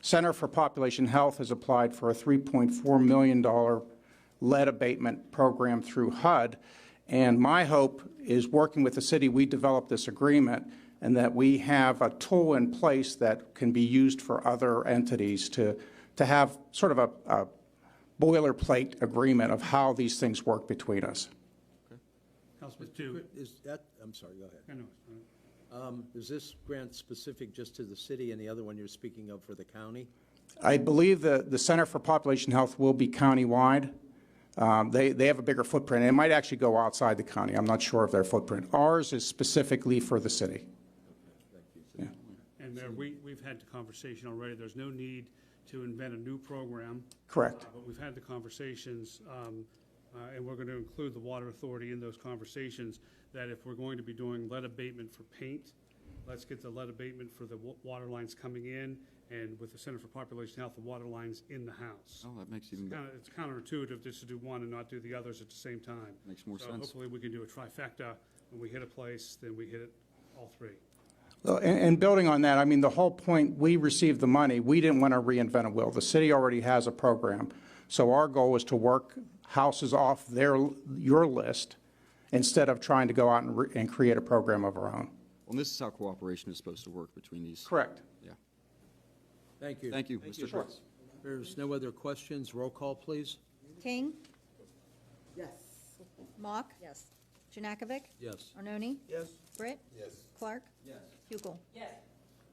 Center for Population Health has applied for a $3.4 million lead abatement program through HUD. And my hope is, working with the city, we develop this agreement and that we have a tool in place that can be used for other entities to have sort of a boilerplate agreement of how these things work between us. Councilman, two. Is that, I'm sorry, go ahead. I know. Is this grant specific just to the city and the other one you're speaking of for the county? I believe the Center for Population Health will be countywide. They have a bigger footprint. It might actually go outside the county. I'm not sure of their footprint. Ours is specifically for the city. And Mayor, we've had the conversation already. There's no need to invent a new program. Correct. But we've had the conversations, and we're going to include the Water Authority in those conversations, that if we're going to be doing lead abatement for paint, let's get the lead abatement for the water lines coming in, and with the Center for Population Health, the water lines in the house. Oh, that makes even better. It's counterintuitive just to do one and not do the others at the same time. Makes more So sense. hopefully we can do a trifecta. When we hit a place, then we hit it all three. Well, and building on that, I mean, the whole point, we received the money. We didn't want to reinvent a wheel. The city already has a program. So our goal was to work houses off your list instead of trying to go out and create a program of our own. Well, and this is how cooperation is supposed to work between these. Correct. Yeah. Thank you. Thank you, Mr. Schwartz. There's no other questions. Roll call, please. King, Yes. Mock, Yes. Janakovic, Yes. Arnone, Yes. Britt, Yes. Clark, Hugel.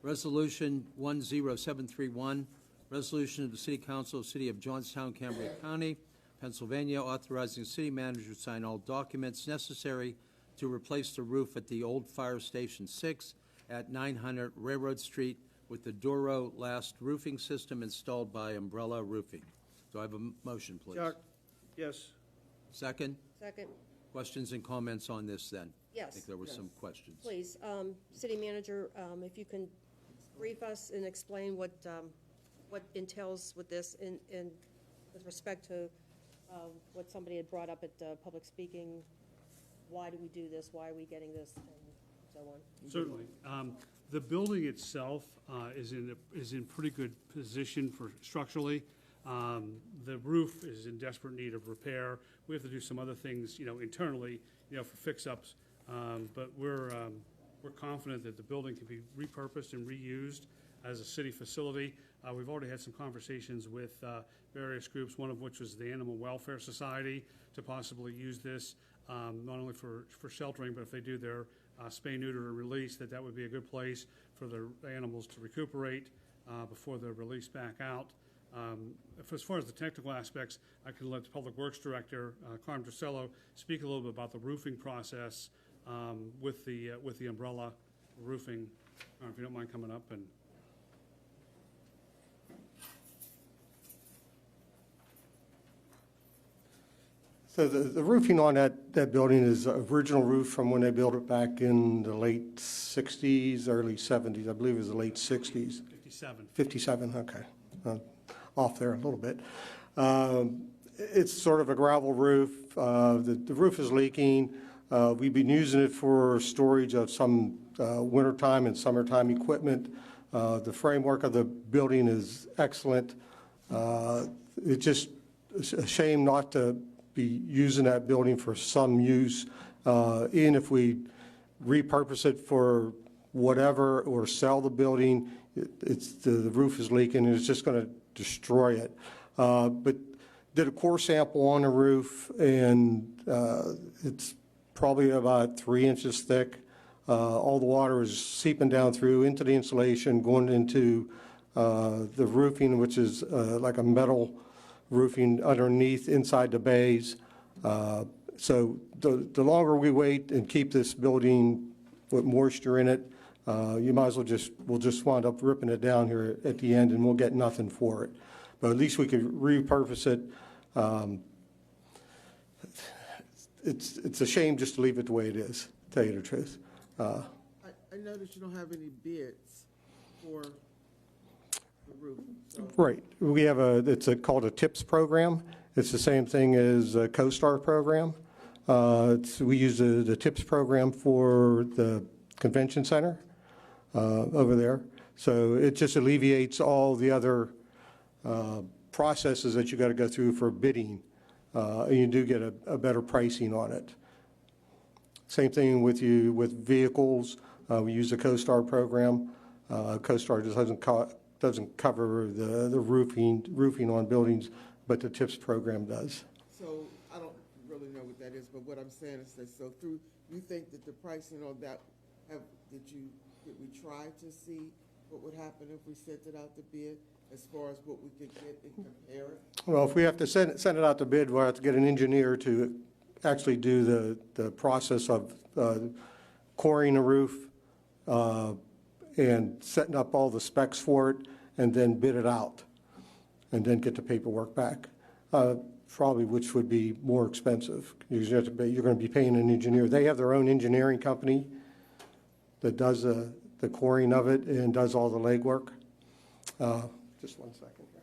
Resolution 10731, resolution of the City Council of the City of Johnstown, Cambria County, Pennsylvania, authorizing the city manager to sign all documents necessary to replace the roof at the old Fire Station 6 at 900 Railroad Street with the Duro Last roofing system installed by Umbrella Roofing. Do I have a motion, please? Chuck, yes. Second? Second, Questions and comments on this, then? I yes, think there were some questions. please. City manager, if you can brief us and explain what entails with this in with respect to what somebody had brought up at public speaking. Why do we do this? Why are we getting this? And so on. Certainly. The building itself is in pretty good position for structurally. The roof is in desperate need of repair. We have to do some other things, internally, for fix-ups. But we're confident that the building can be repurposed and reused as a city facility. We've already had some conversations with various groups, one of which was the Animal Welfare Society, to possibly use this not only for sheltering, but if they do their spay, neuter, or release, that would be a good place for the animals to recuperate before they're released back out. As far as the technical aspects, I can let the Public Works Director, Carmen Drussello, speak a little bit about the roofing process with the umbrella roofing. If you don't mind coming up and. So the roofing on that building is original roof from when they built it back in the late 60s, early 70s. I believe it was the late 60s. 57. 57, okay. Off there a little bit. It's sort of a gravel roof. The roof is leaking. We've been using it for storage of some wintertime and summertime equipment. The framework of the building is excellent. It's just a shame not to be using that building for some use. Even if we repurpose it for whatever or sell the building, the roof is leaking and it's just going to destroy it. But did a core sample on the roof, and it's probably about 3 inches thick. All the water is seeping down through into the insulation, going into the roofing, which is like a metal roofing underneath inside the bays. So the longer we wait and keep this building with moisture in it, you might as well we'll just wind up ripping it down here at the end, and we'll get nothing for it. But at least we could repurpose it. It's a shame just to leave it the way it is, to tell you the truth. I noticed you don't have any bids for the roof. So Right. We have it's called a TIPS program. It's the same thing as a CoStar program. We use the TIPS program for the convention center over there. So it just alleviates all the other processes that you got to go through for bidding. And you do get a better pricing on it. Same thing with vehicles. We use the CoStar program. CoStar just doesn't cover the roofing on buildings, but the TIPS program does. So I don't really know what that is, but what I'm saying is that you think that the pricing on that did we try to see what would happen if we sent it out to bid, as far as what we could get and compare it? Well, if we have to send it out to bid, we'll have to get an engineer to actually do the process of coring a roof and setting up all the specs for it, and then bid it out, and then get the paperwork back, probably, which would be more expensive. You're going to be paying an engineer. They have their own engineering company that does the coring of it and does all the legwork. Just one second here.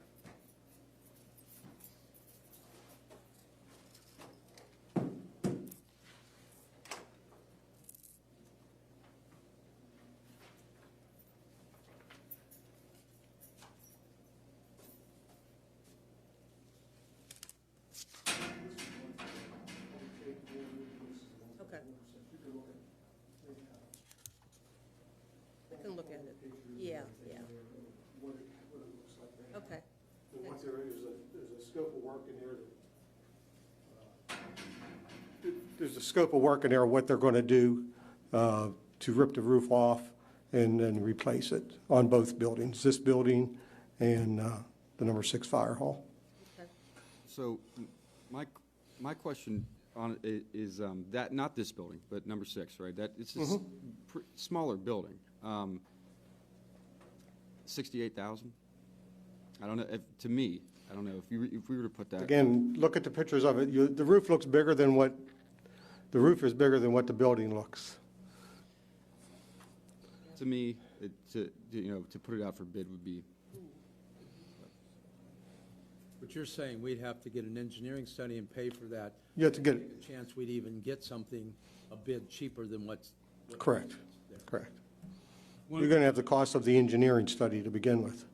Okay. I can look at it. Yeah, yeah. What it looks like there. Okay. And what there is, there's a scope of work in there there's a scope of work in there, what they're going to do to rip the roof off and then replace it on both buildings, this building and the number 6 fire hall. Okay. So my question on it is that, not this building, but number 6, right? That it's a smaller building. 68,000? I don't know, to me, I don't know, if we were to put that. Again, look at the pictures of it. The roof looks bigger than what, the roof is bigger than what the building looks. To me, to put it out for bid would be. But you're saying we'd have to get an engineering study and pay for that? You have to get, A chance we'd even get something a bit cheaper than what's correct, there. correct. You're going to have the cost of the engineering study to begin with.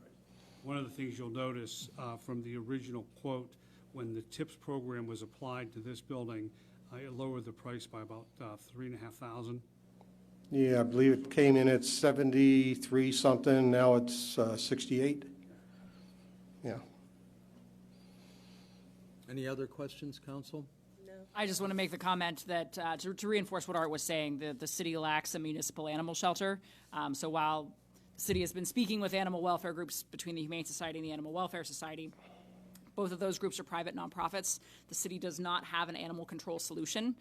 One of the things you'll notice from the original quote, when the TIPS program was applied to this building, it lowered the price by about $3,500. Yeah, I believe it came in at 73 something, now it's 68. Yeah. Any other questions, council? I just want to make the comment that, to reinforce what Art was saying, the city lacks a municipal animal shelter. So while the city has been speaking with animal welfare groups between the Humane Society and the Animal Welfare Society, both of those groups are private nonprofits. The city does not have an animal control solution.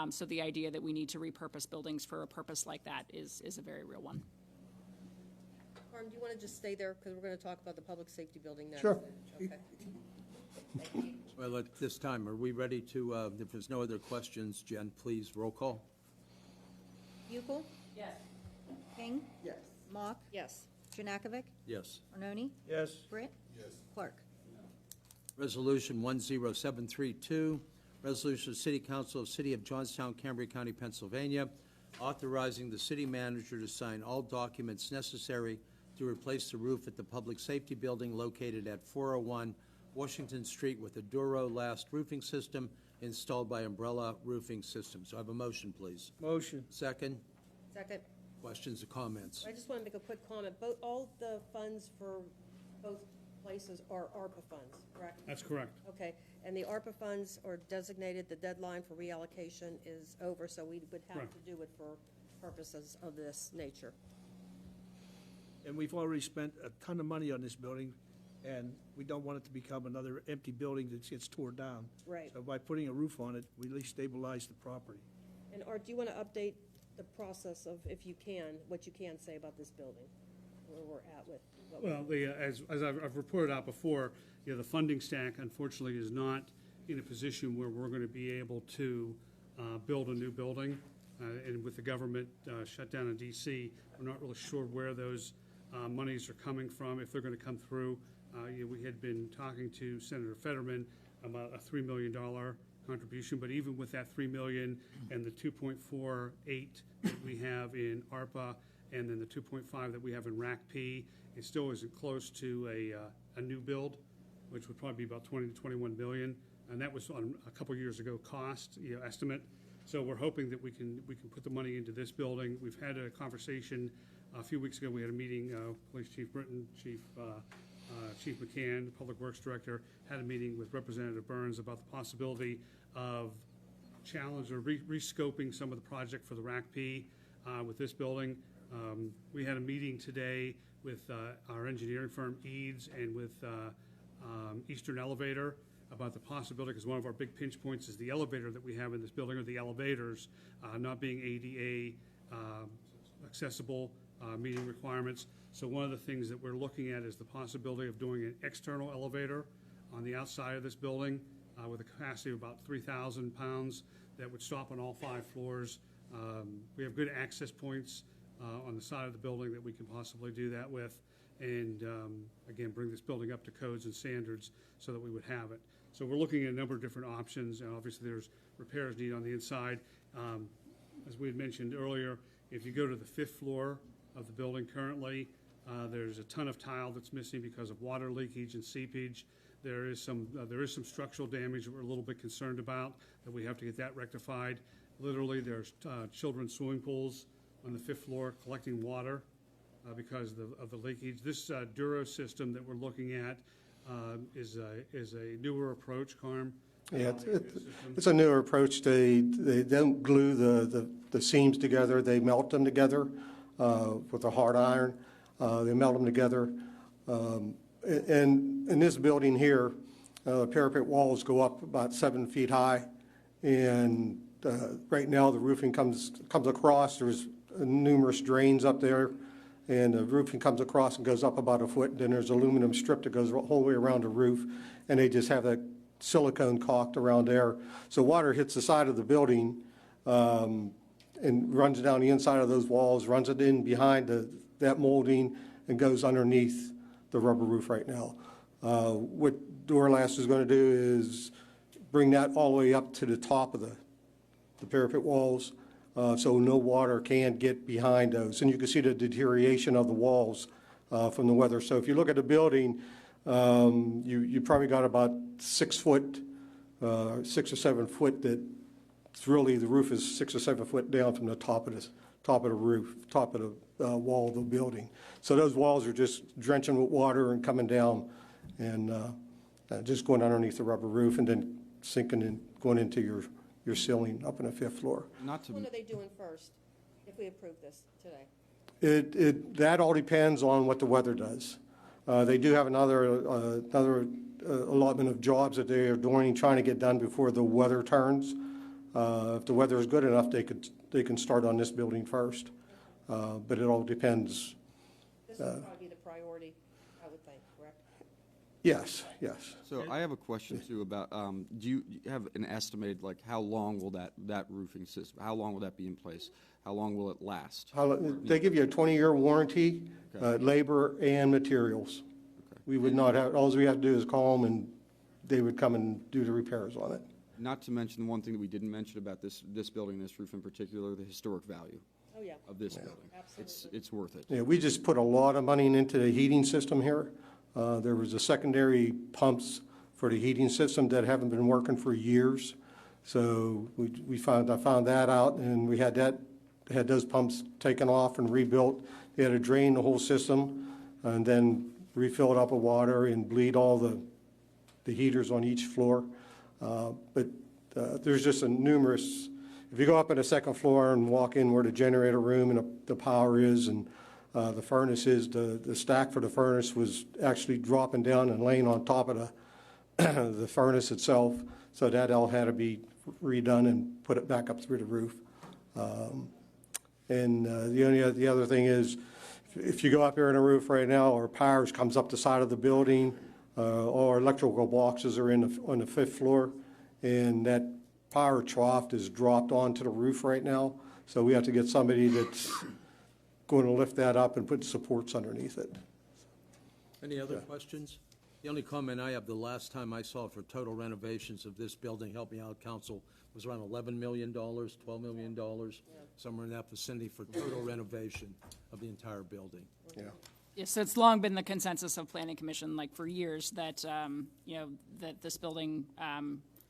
So the idea that we need to repurpose buildings for a purpose like that is a very real one. Carm, do you want to just stay there, because we're going to talk about the public safety building next? Sure. Okay. Thank you. Well, at this time, are we ready to, if there's no other questions, Jen, please, roll call. Buckel? Yes. King? Yes. Mock? Yes. Janákovic? Yes. Arnone? Yes. Britt? Yes. Clark? Resolution 10732, resolution of the City Council of City of Johnstown, Cambria County, Pennsylvania, authorizing the city manager to sign all documents necessary to replace the roof at the Public Safety Building located at 401 Washington Street with a Duro-Last roofing system installed by Umbrella Roofing Systems. I have a motion, please. Motion. Second. Second. Questions or comments? I just want to make a quick comment. All the funds for both places are ARPA funds, correct? That's correct. Okay, and the ARPA funds are designated, the deadline for reallocation is over, so we would have Correct. to do it for purposes of this nature. And we've already spent a ton of money on this building, and we don't want it to become another empty building that gets torn down. Right. So by putting a roof on it, we at least stabilize the property. And Art, do you want to update the process of, if you can, what you can say about this building, where we're at with? what we- Well, as I've reported out before, the funding stack unfortunately is not in a position where we're going to be able to build a new building. And with the government shutdown in D.C., we're not really sure where those monies are coming from, if they're going to come through. We had been talking to Senator Fetterman about a $3 million contribution, but even with that $3 million and the 2.48 that we have in ARPA, and then the 2.5 that we have in RACP, it still isn't close to a new build, which would probably be about 20 to 21 million, and that was on a couple years ago cost estimate. So we're hoping that we can put the money into this building. We've had a conversation a few weeks ago. We had a meeting. Police Chief Britton, Chief McCann, the Public Works Director, had a meeting with Representative Burns about the possibility of challenge or rescoping some of the project for the RACP. with this building. We had a meeting today with our engineering firm, Eads, and with Eastern Elevator about the possibility, because one of our big pinch points is the elevator that we have in this building, or the elevators not being ADA accessible, meeting requirements. So one of the things that we're looking at is the possibility of doing an external elevator on the outside of this building with a capacity of about 3,000 pounds that would stop on all 5 floors. We have good access points on the side of the building that we can possibly do that with, and again, bring this building up to codes and standards so that we would have it. So we're looking at a number of different options, and obviously there's repairs needed on the inside. As we had mentioned earlier, if you go to the 5th floor of the building currently, there's a ton of tile that's missing because of water leakage and seepage. There is some structural damage that we're a little bit concerned about, that we have to get that rectified. Literally, there's children's swimming pools on the 5th floor collecting water because of the leakage. This Duro system that we're looking at is a newer approach, Carm. Yeah, it's a newer approach. They don't glue the seams together. They melt them together with a hard iron. They melt them together. And in this building here, parapet walls go up about 7 feet high. And right now the roofing comes across. There's numerous drains up there. And the roofing comes across and goes up about a foot. And then there's aluminum strip that goes the whole way around the roof. And they just have that silicone caulked around there. So water hits the side of the building and runs down the inside of those walls, runs it in behind that molding, and goes underneath the rubber roof right now. What Duralast is going to do is bring that all the way up to the top of the parapet walls, so no water can get behind those. And you can see the deterioration of the walls from the weather. So if you look at the building, you probably got about 6 foot, 6 or 7 foot that it's really, the roof is 6 or 7 foot down from the top of the roof, top of the wall of the building. So those walls are just drenching with water and coming down and just going underneath the rubber roof and then sinking and going into your ceiling up in the 5th floor. What are they doing first, if we approve this today? That all depends on what the weather does. They do have another allotment of jobs that they are doing, trying to get done before the weather turns. If the weather is good enough, they can start on this building first. But it all depends. This would probably be the priority, I would think, correct? Yes, yes. So I have a question too about, do you have an estimated, like, how long will that roofing system, how long will that be in place? How long will it last? They give you a 20-year warranty, labor and materials. Okay. We would not have, all we have to do is call them and they would come and do the repairs on it. Not to mention one thing that we didn't mention about this building, this roof in particular, the historic value Oh, yeah. of this building. Absolutely. It's worth it. Yeah, we just put a lot of money into the heating system here. There was a secondary pumps for the heating system that haven't been working for years. So I found that out, and we had those pumps taken off and rebuilt. They had to drain the whole system and then refill it up with water and bleed all the heaters on each floor. But there's just a numerous, if you go up on the 2nd floor and walk in where the generator room and the power is and the furnace is, the stack for the furnace was actually dropping down and laying on top of the furnace itself. So that all had to be redone and put it back up through the roof. And the other thing is, if you go up here on the roof right now, our power comes up the side of the building. All our electrical boxes are on the 5th floor, and that power trough is dropped onto the roof right now. So we have to get somebody that's going to lift that up and put supports underneath it. Any other questions? The only comment I have, the last time I saw for total renovations of this building, help me out, council, was around $11 million, $12 million, somewhere in that vicinity for total renovation of the entire building. Yeah. Yes, so it's long been the consensus of Planning Commission, like for years, that, that this building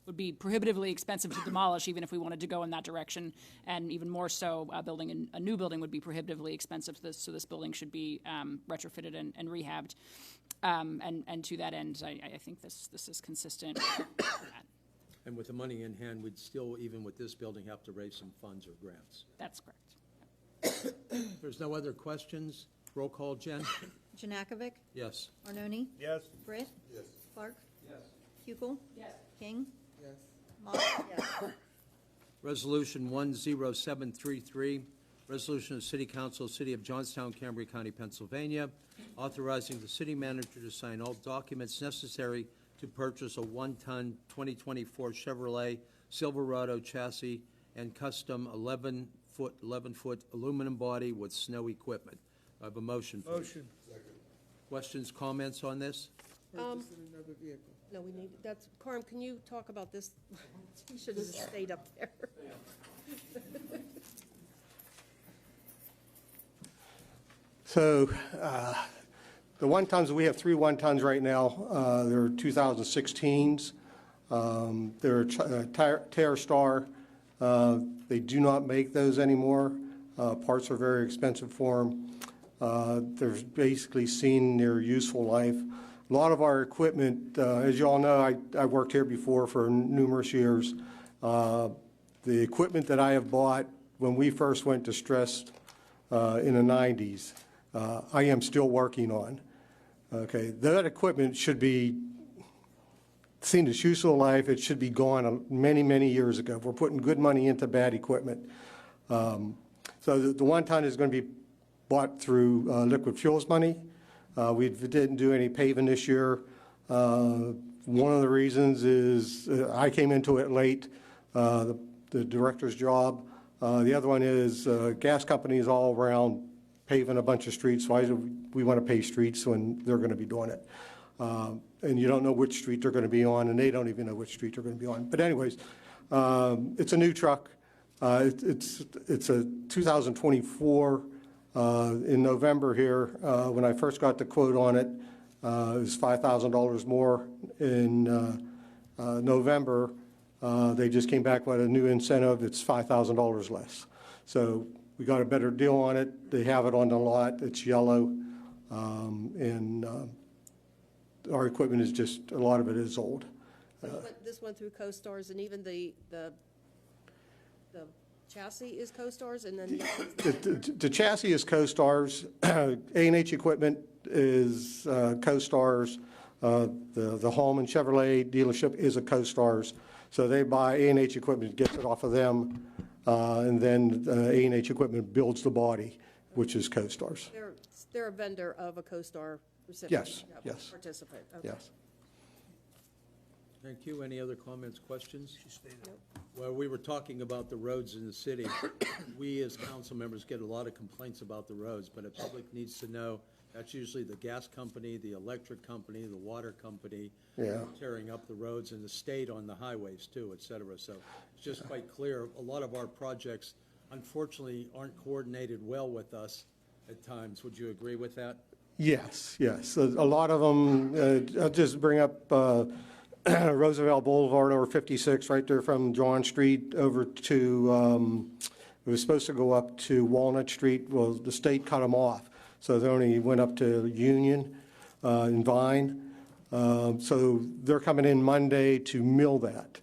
would be prohibitively expensive to demolish, even if we wanted to go in that direction. And even more so, building a new building would be prohibitively expensive, so this building should be retrofitted and rehabbed. And to that end, I think this is consistent with that. And with the money in hand, we'd still, even with this building, have to raise some funds or grants. That's correct. If there's no other questions, roll call, Jen? Janakovic? Yes. Arnone? Yes. Britt? Yes. Clark? Yes. Hugel? Yes. King? Yes. Mock? Yes. Resolution 10733, resolution of the City Council, City of Johnstown, Cambria County, Pennsylvania, authorizing the city manager to sign all documents necessary to purchase a 1-ton 2024 Chevrolet Silverado chassis and custom 11-foot aluminum body with snow equipment. I have a motion, please. Motion. Questions, comments on this? Purchasing another vehicle. No, we need, that's, Carm, can you talk about this? You should have stayed up there. So the one-tons, we have 3 one-tons right now. They're 2016s. They're Terrastar. They do not make those anymore. Parts are very expensive for them. They're basically seen their useful life. A lot of our equipment, as you all know, I worked here before for numerous years. The equipment that I have bought when we first went distressed in the 90s, I am still working on. Okay, that equipment should be seen its useful life. It should be gone many, many years ago. We're putting good money into bad equipment. So the one-ton is going to be bought through liquid fuels money. We didn't do any paving this year. One of the reasons is I came into it late, the director's job. The other one is gas companies all around paving a bunch of streets. Why do we want to pave streets when they're going to be doing it? And you don't know which street they're going to be on, and they don't even know which street they're going to be on. But anyways, it's a new truck. It's a 2024. In November here, when I first got the quote on it, it was $5,000 more. In November, they just came back with a new incentive. It's $5,000 less. So we got a better deal on it. They have it on the lot. It's yellow. And our equipment is just, a lot of it is old. This went through CoStars, and even the chassis is CoStars, and then The chassis is CoStars. A&H equipment is CoStars. The Holman Chevrolet dealership is a CoStars. So they buy A&H equipment, gets it off of them, and then A&H equipment builds the body, which is CoStars. they're a vendor of a CoStar recipient. Yes, Yeah, yes. Participant, okay. Yes. Thank you. Any other comments, questions? Well, we were talking about the roads in the city. We, as council members, get a lot of complaints about the roads, but the public needs to know that's usually the gas company, the electric company, the water company tearing up the roads, and the state on the highways too, et cetera. So it's just quite clear. A lot of our projects, unfortunately, aren't coordinated well with us at times. Would you agree with that? Yes, yes. A lot of them, I'll just bring up Roosevelt Boulevard over 56, right there from John Street over to, it was supposed to go up to Walnut Street. Well, the state cut them off. So they only went up to Union and Vine. So they're coming in Monday to mill that.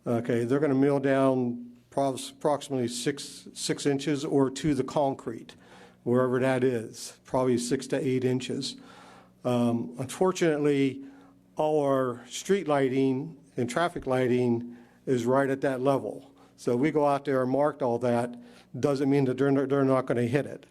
Okay, they're going to mill down approximately six inches or to the concrete, wherever that is, probably 6 to 8 inches. Unfortunately, all our street lighting and traffic lighting is right at that level. So we go out there and marked all that, doesn't mean that they're not going to hit it.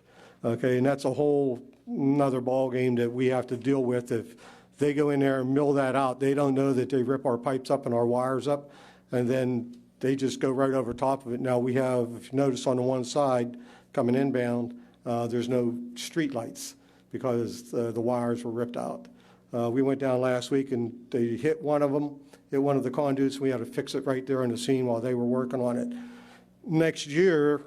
Okay, and that's a whole another ballgame that we have to deal with. If they go in there and mill that out, they don't know that they rip our pipes up and our wires up, and then they just go right over top of it. Now we have, if you notice on the one side coming inbound, there's no street lights because the wires were ripped out. We went down last week and they hit one of them, hit one of the conduits. We had to fix it right there on the scene while they were working on it. Next year,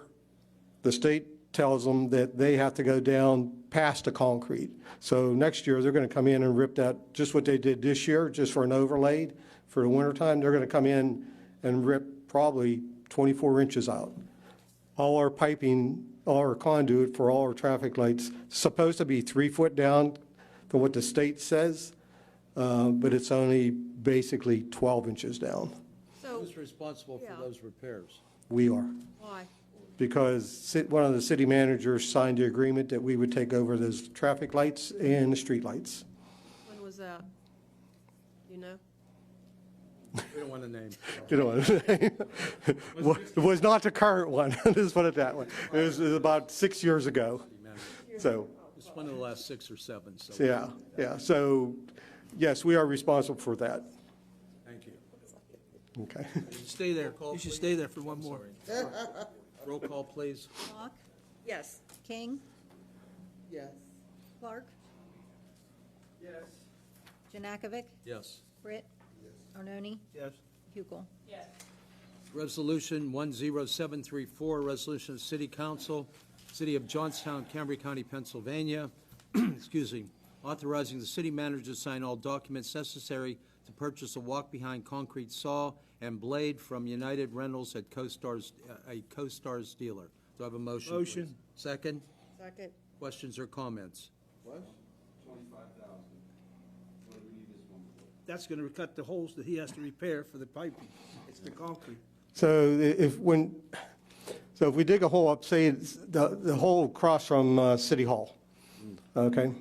the state tells them that they have to go down past the concrete. So next year, they're going to come in and rip that, just what they did this year, just for an overlaid for the wintertime. They're going to come in and rip probably 24 inches out. All our piping, all our conduit for all our traffic lights, supposed to be 3 foot down from what the state says, but it's only basically 12 inches down. So, Who's responsible for those repairs? We are. why? because one of the city managers signed the agreement that we would take over those traffic lights and the street lights. When was that? You know? We don't want to name. You know, it was not the current one, let's put it that way. It was about 6 years ago, so. It's one of the last 6 or 7, so. Yeah, yeah, so, yes, we are responsible for that. Thank you. Okay. Stay there. You should stay there for one more. Roll call, please. Mock, Yes. King, Yes. Clark, Yes. Janakovic, Yes. Britt, Arnone, Yes. Hugel. Resolution 10734, resolution of City Council, City of Johnstown, Cambria County, Pennsylvania, excuse me, authorizing the city manager to sign all documents necessary to purchase a walk-behind concrete saw and blade from United Rentals at a CoStar's dealer. Do I have a motion, please? Motion. Second? Second. Questions or comments? What? That's going to cut the holes that he has to repair for the piping. It's the concrete. So if we dig a hole up, say it's the hole across from City Hall, okay?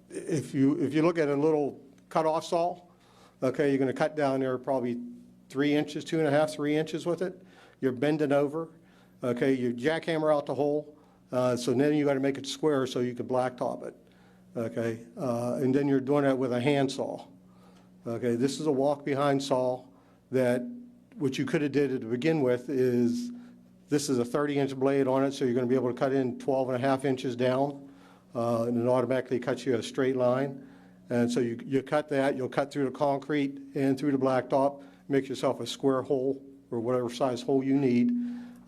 If you look at a little cut-off saw, okay, you're gonna cut down there probably 3 inches, 2.5, 3 inches with it. You're bending over, okay, you jackhammer out the hole, so then you gotta make it square so you can blacktop it, okay? And then you're doing it with a handsaw, okay? This is a walk-behind saw that what you could have did to begin with is, this is a 30-inch blade on it, so you're going to be able to cut in 12.5 inches down, and it automatically cuts you a straight line. And so you cut that, you'll cut through the concrete and through the blacktop, make yourself a square hole or whatever size hole you need.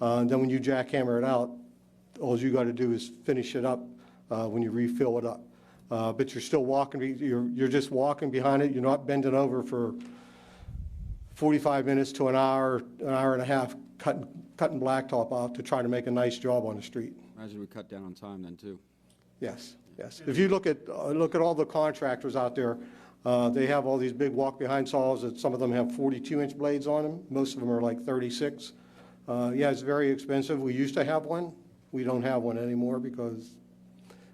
Then when you jackhammer it out, all you got to do is finish it up when you refill it up. But you're still walking, you're just walking behind it, you're not bending over for 45 minutes to an hour and a half, cutting blacktop out to try to make a nice job on the street. Imagine we cut down on time then, too. Yes, yes. If you look at all the contractors out there, they have all these big walk-behind saws that some of them have 42-inch blades on them. Most of them are like 36. Yeah, it's very expensive. We used to have one. We don't have one anymore because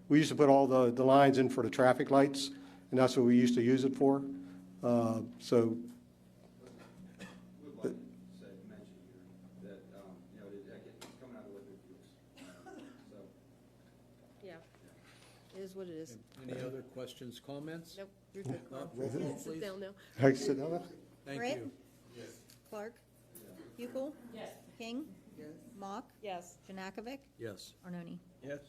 we used to put all the lines in for the traffic lights, and that's what we used to use it for. So Yeah. It is what it is. Any other questions, comments? Nope, you're good, Clark. Roll call, Sit please. down now. I sit down there? Thank Britt, you. Clark, Hugel, King, Yes. Mock, Yes. Janakovic, Yes. Arnone. Yes.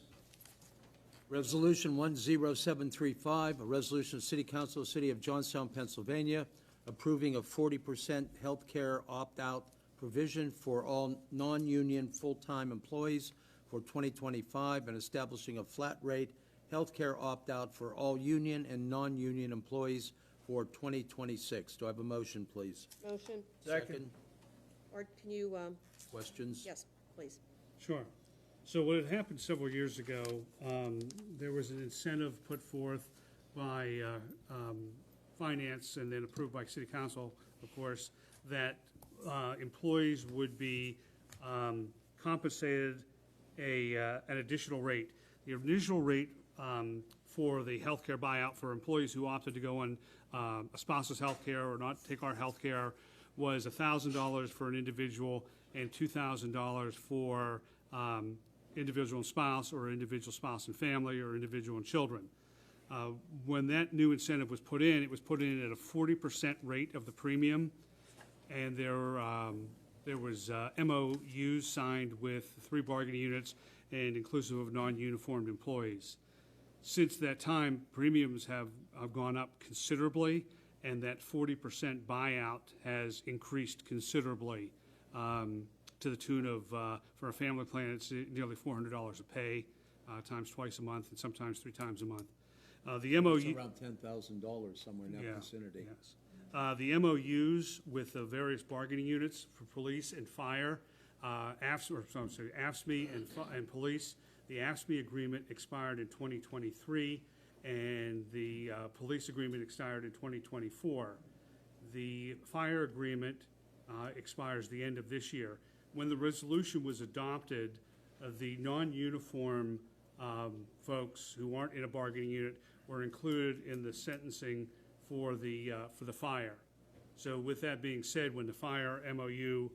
Resolution 10735, a resolution of City Council of the City of Johnstown, Pennsylvania, approving a 40% health care opt-out provision for all non-union full-time employees for 2025 and establishing a flat rate health care opt-out for all union and non-union employees for 2026. Do I have a motion, please? Motion. Second. Or can you, Questions? yes, please. Sure. So what had happened several years ago, there was an incentive put forth by finance and then approved by city council, of course, that employees would be compensated an additional rate. The initial rate for the healthcare buyout for employees who opted to go on a spouse's health care or not take our health care was $1,000 for an individual and $2,000 for individual and spouse or individual spouse and family or individual and children. When that new incentive was put in, it was put in at a 40% rate of the premium, and there was MOUs signed with 3 bargaining units and inclusive of non-uniformed employees. Since that time, premiums have gone up considerably, and that 40% buyout has increased considerably to the tune of, for a family plan, it's nearly $400 a pay, times twice a month and sometimes 3 times a month. The MOU... It's around $10,000 somewhere in that vicinity. Yes. The MOUs with the various bargaining units for police and fire, AFSCME and police, the AFSCME agreement expired in 2023, and the police agreement expired in 2024. The fire agreement expires the end of this year. when the resolution was adopted, the non-uniform folks who aren't in a bargaining unit were included in the sentencing for the fire. So with that being said, when the fire MOU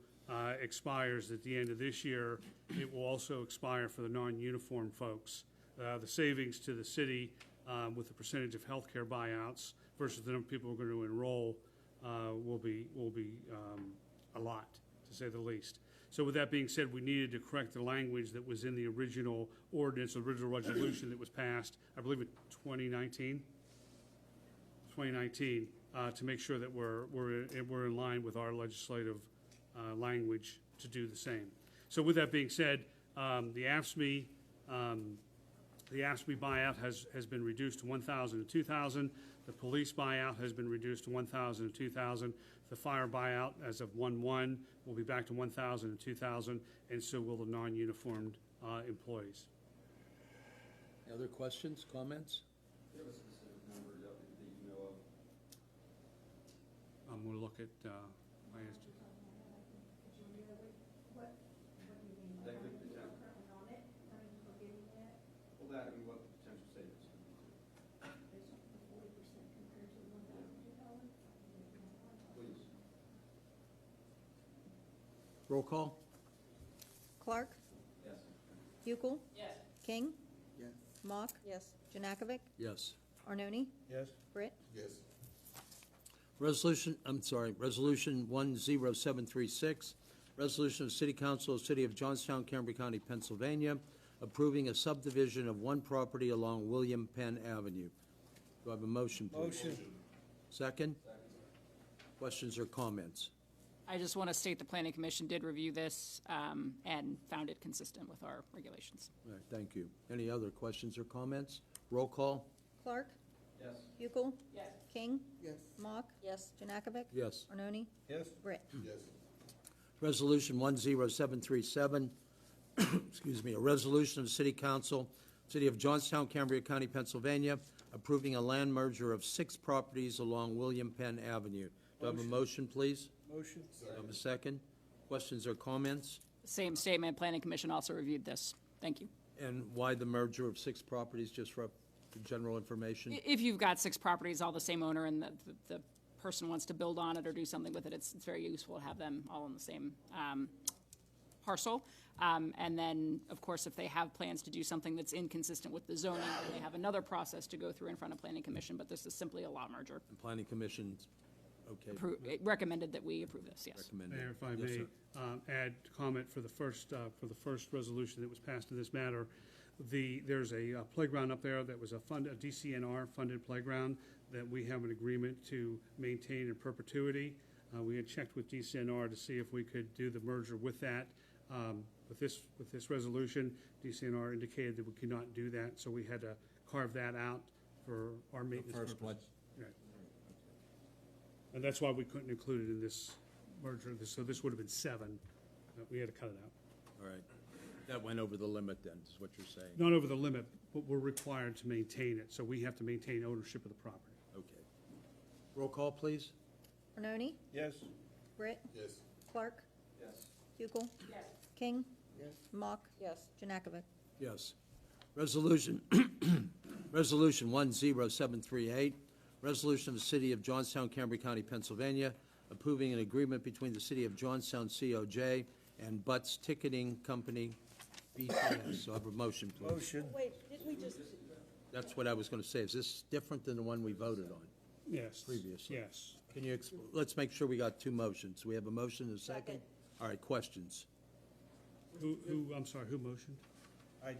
expires at the end of this year, it will also expire for the non-uniform folks. The savings to the city with the percentage of healthcare buyouts versus the number of people who are going to enroll will be a lot, to say the least. So with that being said, we needed to correct the language that was in the original ordinance, original resolution that was passed, I believe in 2019, to make sure that we're in line with our legislative language to do the same. So with that being said, the AFSCME buyout has been reduced to 1,000 and 2,000. The police buyout has been reduced to 1,000 and 2,000. The fire buyout, as of 1/1, will be back to 1,000 and 2,000, and so will the non-uniformed employees. Any other questions, comments? I'm going to look at Roll call? Clark? Yes. Buckel? Yes. King? Yes. Mock? Yes. Janakovic? Yes. Arnone? Yes. Britt? Yes. Resolution 10736, resolution of City Council of the City of Johnstown, Cambria County, Pennsylvania, approving a subdivision of one property along William Penn Avenue. Do I have a motion, please? Motion. Second? Questions or comments? I just want to state the Planning Commission did review this and found it consistent with our regulations. All right, thank you. Any other questions or comments? Roll call? Clark? Yes. Buckel? Yes. King? Yes. Mock? Yes. Janakovic? Yes. Arnone? Yes. Britt? Yes. Resolution 10737, excuse me, a resolution of the City Council, City of Johnstown, Cambria County, Pennsylvania, approving a land merger of 6 properties along William Penn Avenue. Do I have a motion, please? Motion. Do I have a second? Questions or comments? Same statement, Planning Commission also reviewed this. Thank you. And why the merger of 6 properties, just for general information? If you've got 6 properties, all the same owner, and the person wants to build on it or do something with it, it's very useful to have them all on the same parcel. And then, of course, if they have plans to do something that's inconsistent with the zoning, they have another process to go through in front of Planning Commission, but this is simply a lot merger. The Planning Commission's okay. It recommended that we approve this, yes. Recommended. Mayor, if I Yes, may, sir. add comment for the first resolution that was passed in this matter. There's a playground up there that was a DCNR funded playground that we have an agreement to maintain in perpetuity. We had checked with DCNR to see if we could do the merger with that. With this resolution, DCNR indicated that we could not do that, so we had to carve that out for our maintenance first one. purposes. Right. And that's why we couldn't include it in this merger. So this would have been 7. We had to cut it out. All right. That went over the limit then, is what you're saying? Not over the limit, but we're required to maintain it, so we have to maintain ownership of the property. Okay. Roll call, please? Arnone? Yes. Britt? Yes. Clark? Yes. Buckel? Yes. King? Yes. Mock? Yes. Janakovic? Yes. Resolution 10738, resolution of the City of Johnstown, Cambria County, Pennsylvania, approving an agreement between the City of Johnstown, COJ, and Butts Ticketing Company, BTS. So I have a motion, please. Motion. Wait, didn't we just, That's what I was going to say. Is this different than the one we voted on Yes. previously? Yes. Can you, let's make sure we got 2 motions. We have a motion and a second? Second. All right, questions? I'm sorry, who motioned? I did.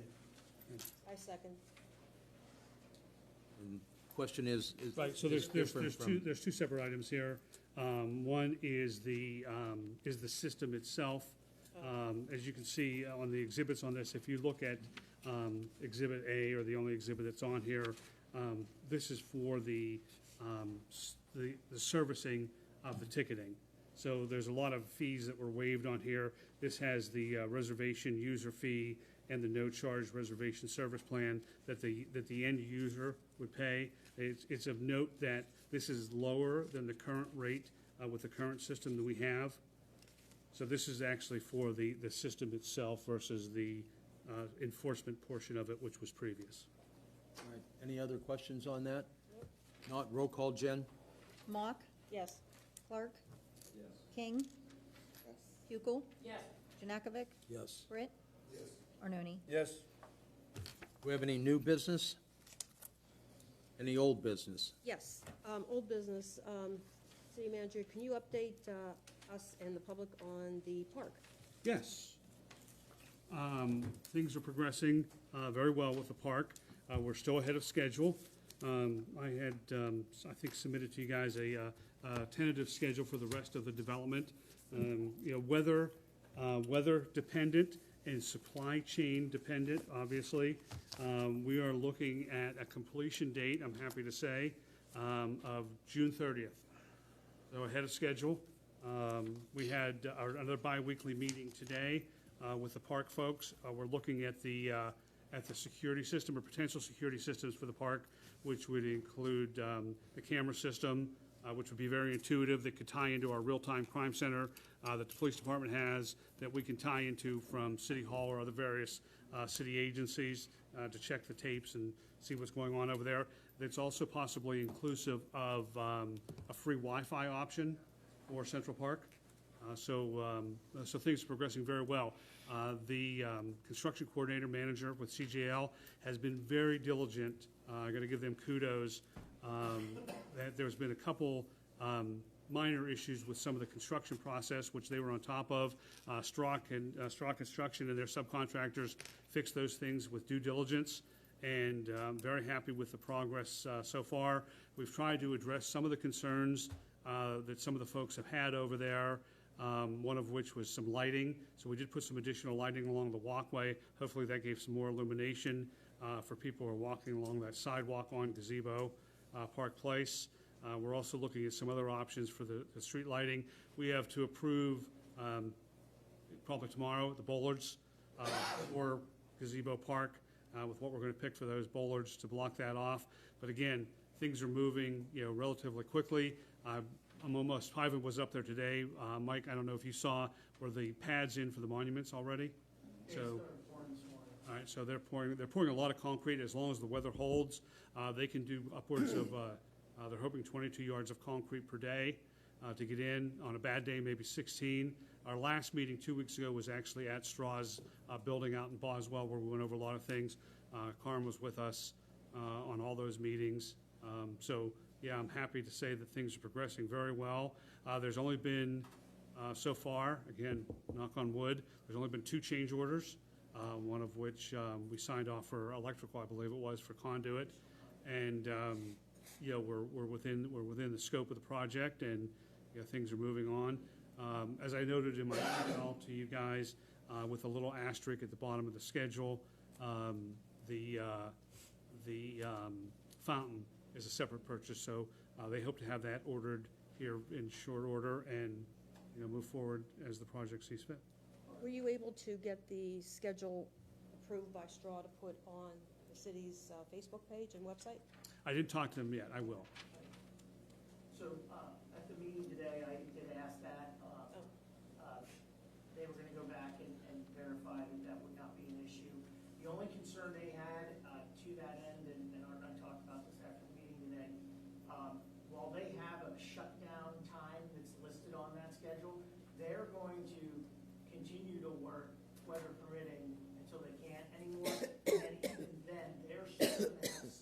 I second. And question is Right, so is there's different there's two separate items here. One is the system itself. As you can see on the exhibits on this, if you look at Exhibit A, or the only exhibit that's on here, this is for the servicing of the ticketing. So there's a lot of fees that were waived on here. This has the reservation user fee and the no-charge reservation service plan that the end user would pay. It's of note that this is lower than the current rate with the current system that we have. So this is actually for the system itself versus the enforcement portion of it, which was previous. All right, any other questions on that? Not, roll call, Jen? Mock, Yes. Clark. King, Yes. Hukel, Yes. Janukovic, Yes. Britt. Arnone. Yes. Do we have any new business? Any old business? Yes, old business, city manager, can you update us and the public on the park? Yes. Things are progressing very well with the park. We're still ahead of schedule. I had, I think, submitted to you guys a tentative schedule for the rest of the development. Weather dependent and supply chain dependent, obviously. We are looking at a completion date, I'm happy to say, of June 30th. So ahead of schedule. We had another bi-weekly meeting today with the park folks. We're looking at the security system or potential security systems for the park, which would include the camera system, which would be very intuitive, that could tie into our real-time crime center that the police department has, that we can tie into from City Hall or other various city agencies to check the tapes and see what's going on over there. That's also possibly inclusive of a free Wi-Fi option for Central Park. So things are progressing very well. The construction coordinator manager with CJL has been very diligent. I'm going to give them kudos. That there's been a couple minor issues with some of the construction process, which they were on top of. Straw Construction and their subcontractors fixed those things with due diligence, and I'm very happy with the progress so far. We've tried to address some of the concerns that some of the folks have had over there, one of which was some lighting. So we did put some additional lighting along the walkway. Hopefully that gave some more illumination for people who are walking along that sidewalk on Gazebo Park Place. We're also looking at some other options for the street lighting. We have to approve, probably tomorrow, the bollards for Gazebo Park with what we're going to pick for those bollards to block that off. But again, things are moving, relatively quickly. I'm almost, Ivan was up there today. Mike, I don't know if you saw, were the pads in for the monuments already? So, all right, so they're pouring a lot of concrete. As long as the weather holds, they can do upwards of, they're hoping 22 yards of concrete per day to get in. On a bad day, maybe 16. Our last meeting 2 weeks ago was actually at Straw's building out in Boswell, where we went over a lot of things. Carm was with us on all those meetings. So yeah, I'm happy to say that things are progressing very well. There's only been, so far, again, knock on wood, there's only been 2 change orders, one of which we signed off for electrical, I believe it was, for conduit. And, we're within the scope of the project, and things are moving on. As I noted in my email to you guys, with a little asterisk at the bottom of the schedule, the fountain is a separate purchase, so they hope to have that ordered here in short order and move forward as the project sees fit. Were you able to get the schedule approved by Straw to put on the city's Facebook page and website? I didn't talk to them yet. I will. So at the meeting today, I did ask that. They were going to go back and verify that that would not be an issue. The only concern they had to that end, and Art and I talked about this after the meeting today, while they have a shutdown time that's listed on that schedule, they're going to continue to work, weather permitting, until they can't anymore. And even then, they're still going to have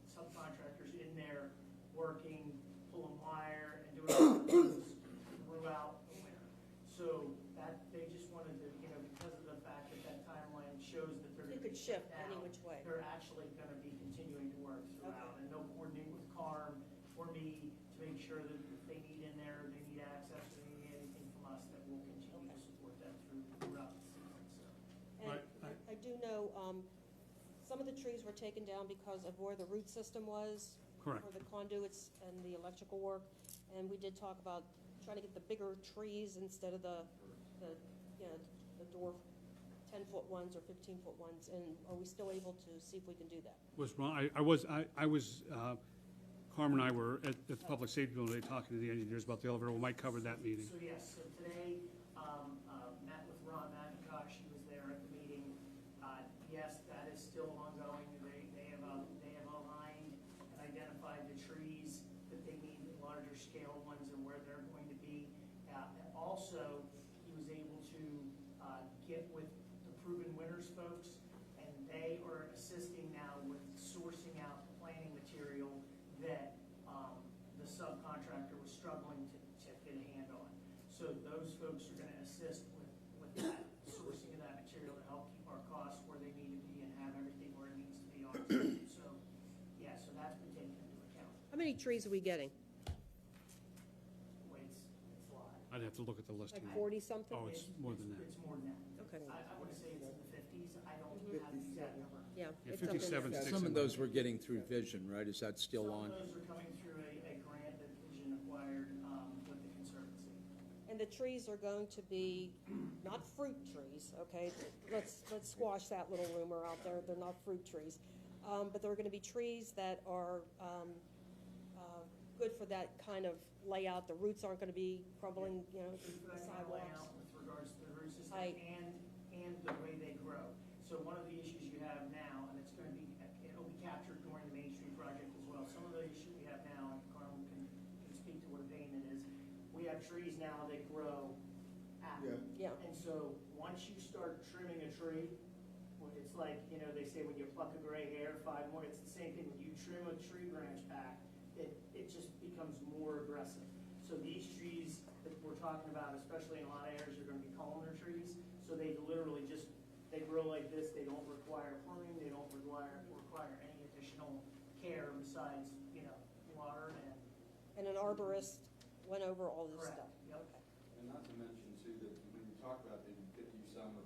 subcontractors in there working, pulling wire, and doing other things throughout the winter. So that, they just wanted to, because of the fact that that timeline shows that they're. It could shift any which way. They're actually going to be continuing to work throughout, and they'll coordinate with Carm or me to make sure that if they need in there, they need access, or they need anything from us, that we'll continue to support them throughout the season, so. And I do know, some of the trees were taken down because of where the root system was. Correct. For the conduits and the electrical work, and we did talk about trying to get the bigger trees instead of the dwarf 10-foot ones or 15-foot ones, and are we still able to see if we can do that? Carmen and I were at the public safety building today talking to the engineers about the elevator. We might cover that meeting. So yes, so today, met with Ron McIntosh, he was there at the meeting. Yes, that is still ongoing. They have aligned and identified the trees that they need, the larger scale ones, and where they're going to be. And also, he was able to get with the Proven Winners folks, and they are assisting now with sourcing out planting material that the subcontractor was struggling to get a hand on. So those folks are going to assist with that sourcing of that material to help keep our costs where they need to be and have everything where it needs to be on time. So, yeah, so that's been taken into account. How many trees are we getting? Wait, it's a lot. I'd have to look at the listing. Like 40-something? Oh, it's more than that. It's more than that. Okay. I want to say it's in the 50s. I don't have the exact number. Yeah. Yeah, it's up in there. 57 sticks. Some of those we're getting through Vision, right? Is that still on? Some of those are coming through a grant that Vision acquired with the Conservancy. And the trees are going to be not fruit trees, okay? Let's squash that little rumor out there. They're not fruit trees. But they're going to be trees that are good for that kind of layout. The roots aren't going to be crumbling, you know, the sidewalks. Layout with regards to the root system Height. and the way they grow. So one of the issues you have now, and it'll be captured during the Main Street project as well. Some of the issues we have now, and Carl can speak to what a vein it is. We have trees now that grow apple. Yeah. And so once you start trimming a tree, it's like, you know, they say when you pluck a gray hair, 5 more, it's the same thing. When you trim a tree branch back, it just becomes more aggressive. So these trees that we're talking about, especially in a lot of areas, are gonna be columnar trees. So they literally they grow like this. They don't require pruning. They don't require any additional care besides, you know, water And an arborist went over all this Correct. stuff. Yep. Okay. And not to mention too, that when you talk about the 50 some of,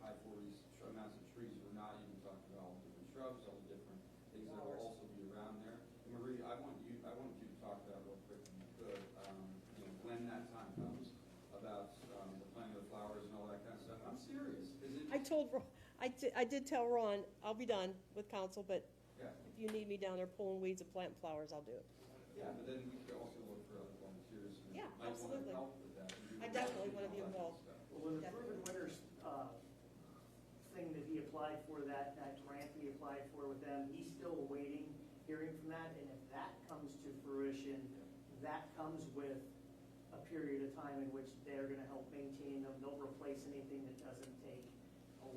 high 40s amounts of trees, we're not even talking about all the different shrubs, all the different things that will also be around there. And Marie, I wanted you to talk about real quick, if you could, when that time comes, about the planting of the flowers and all that kind of stuff. I'm serious. I did tell Ron, I'll be done with council, but Yeah. if you need me down there pulling weeds and planting flowers, I'll do it. Yeah, but then we could also look for other volunteers who Yeah, might want to absolutely. help with that. and do I the definitely planting want to be and all that involved. kind of stuff. Well, the Proven Winners thing that he applied for, that grant he applied for with them, he's still awaiting hearing from that. And if that comes to fruition, that comes with a period of time in which they're going to help maintain them. They'll replace anything that doesn't take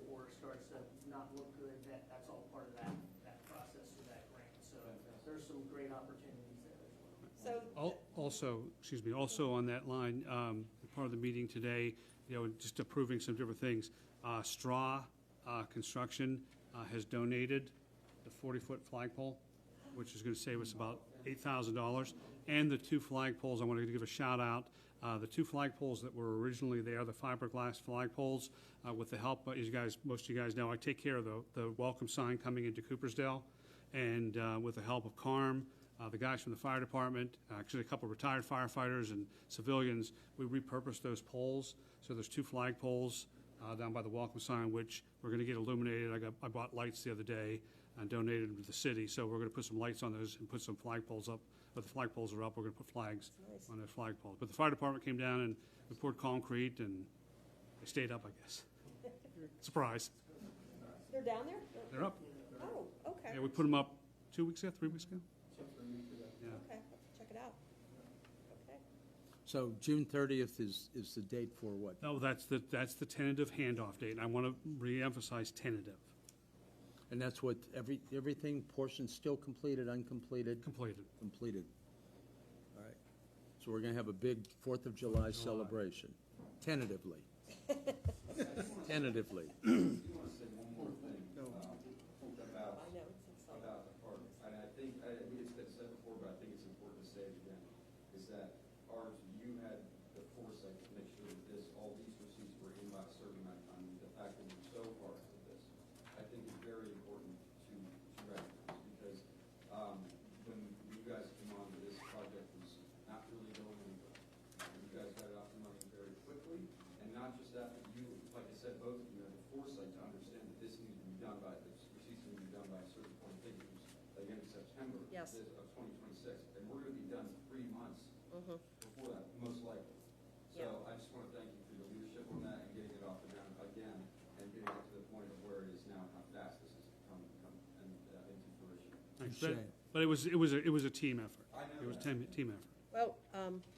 or starts to not look good. That's all part of that process with that grant. So there's some great opportunities there as well. So, Also on that line, part of the meeting today, just approving some different things. Straw Construction has donated the 40-foot flagpole, which is going to save us about $8,000. And the 2 flagpoles, I wanted to give a shout out. The 2 flagpoles that were originally there, the fiberglass flagpoles, with the help, as most of you guys know, I take care of the welcome sign coming into Coopersdale. And with the help of CARM, the guys from the fire department, actually a couple of retired firefighters and civilians, we repurposed those poles. So there's 2 flagpoles down by the welcome sign, which we're going to get illuminated. I bought lights the other day and donated them to the city. So we're going to put some lights on those and put some flagpoles up. But the flagpoles are up, we're going to put flags on those flagpoles. But the fire department came down and we poured concrete and they stayed up, I guess. Surprise. they're down there? They're up. Oh, okay. Yeah, we put them up 2 weeks ago, 3 weeks ago. Yeah. Okay, check it out. Okay. So June 30th is the date for what? No, that's the tentative handoff date, and I want to reemphasize tentative. And that's what, everything, portions still completed, uncompleted? Completed. Completed. All right. So we're going to have a big 4th of July celebration, tentatively. Tentatively. I want to say one more thing about I know, it's exciting. about the park. And I think it's been said before, but I think it's important to say it again, is that you had the foresight to make sure that all these receipts were in by a certain amount of time. The fact that we're so far into this, I think is very important to recognize, because when you guys came on, this project was not really going anywhere. You guys got it off and running very quickly, and not just that, but you, like I said, both of you had the foresight to understand that this needed to be done by, the receipts needed to be done by a certain point. I think it was the end of September Yes. of 2026, and we're going to be done 3 months before that, most likely. So Yeah. I just want to thank you for your leadership Shane. But it was a team effort. It was a team effort. Well,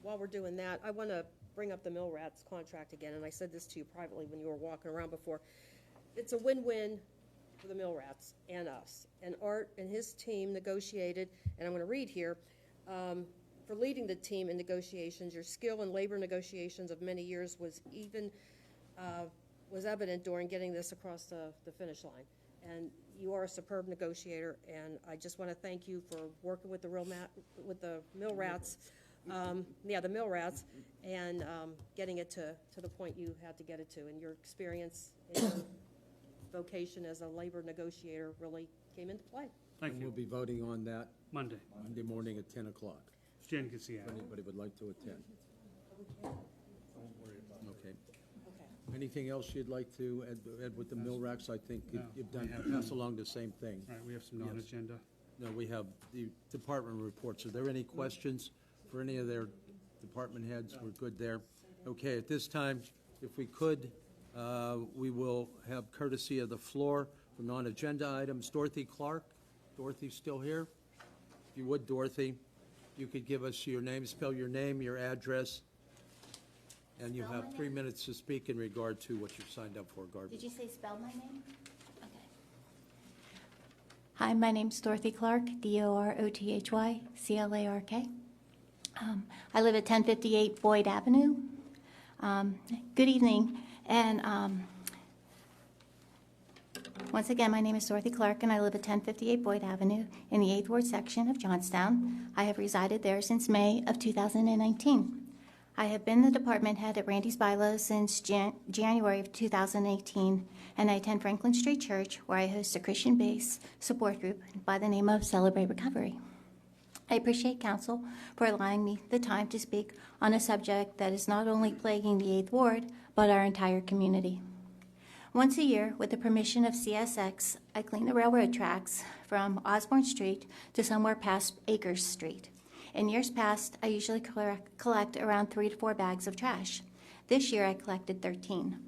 while we're doing that, I want to bring up the mill rats contract again, and I said this to you privately when you were walking around before. It's a win-win for the mill rats and us. And Art and his team negotiated, and I'm going to read here, for leading the team in negotiations, your skill in labor negotiations of many years was evident during getting this across the finish line. And you are a superb negotiator, and I just want to thank you for working with the mill rats, the mill rats, and getting it to the point you had to get it to. And your experience and your vocation as a labor negotiator really came into play. Thank And you. we'll be voting on that Monday. Monday morning at 10 o'clock. Jen can see If that. anybody would like to attend. Okay. Okay. Anything else you'd like to add with the mill racks? I think No, you've we done, have pass along the same thing. All right, we have some Yes. non-agenda. No, we have the department reports. Are there any questions for any of their department heads? We're good there. Okay, at this time, if we could, we will have courtesy of the floor for non-agenda items. Dorothy Clark? Dorothy still here? If you would, Dorothy, you could give us your name, spell your name, your address, and you have 3 minutes to speak in regard to what you've signed up for, garbage. Did you say spell my name? Okay. Hi, my name's Dorothy Clark, DOROTHY CLARK. I live at 1058 Boyd Avenue. Good evening, and once again, my name is Dorothy Clark, and I live at 1058 Boyd Avenue in the 8th Ward section of Johnstown. I have resided there since May of 2019. I have been the department head at Randy's Bylaws since January of 2018, and I attend Franklin Street Church, where I host a Christian-based support group by the name of Celebrate Recovery. I appreciate council for allowing me the time to speak on a subject that is not only plaguing the 8th Ward, but our entire community. Once a year, with the permission of CSX, I clean the railroad tracks from Osborne Street to somewhere past Acres Street. In years past, I usually collect around 3 to 4 bags of trash. This year, I collected 13.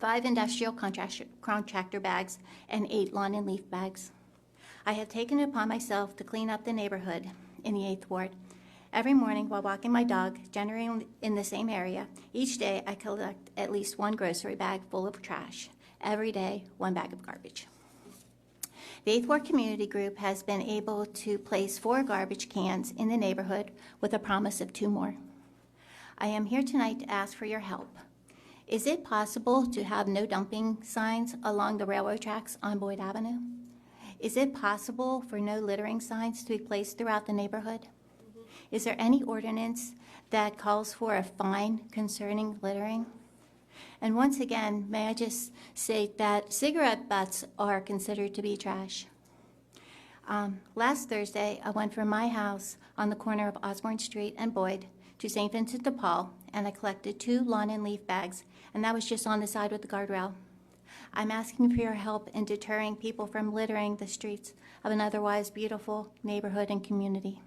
5 industrial contractor bags and 8 lawn and leaf bags. I have taken it upon myself to clean up the neighborhood in the 8th Ward. Every morning while walking my dog, generally in the same area, each day I collect at least 1 grocery bag full of trash. Every day, 1 bag of garbage. The 8th Ward Community Group has been able to place 4 garbage cans in the neighborhood with a promise of 2 more. I am here tonight to ask for your help. Is it possible to have no dumping signs along the railroad tracks on Boyd Avenue? Is it possible for no littering signs to be placed throughout the neighborhood? Is there any ordinance that calls for a fine concerning littering? And once again, may I just state that cigarette butts are considered to be trash. Last Thursday, I went from my house on the corner of Osborne Street and Boyd to St. Vincent de Paul, and I collected 2 lawn and leaf bags, and that was just on the side with the guardrail. I'm asking for your help in deterring people from littering the streets of an otherwise beautiful neighborhood and community.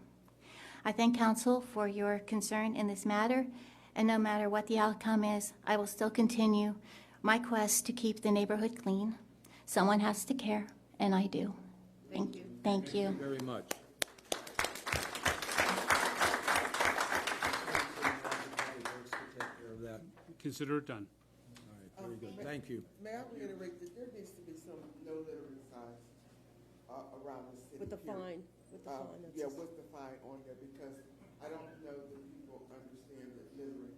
I thank council for your concern in this matter, and no matter what the outcome is, I will still continue my quest to keep the neighborhood clean. Someone has to care, and I do. Thank you. Thank you. Thank you very much. Consider it done. All right, very good. Thank you. May I reiterate that there needs to be some no littering signs around the city? With the period. fine, with the fine. that's Yeah, just- with the fine on there, because I don't know that people understand that littering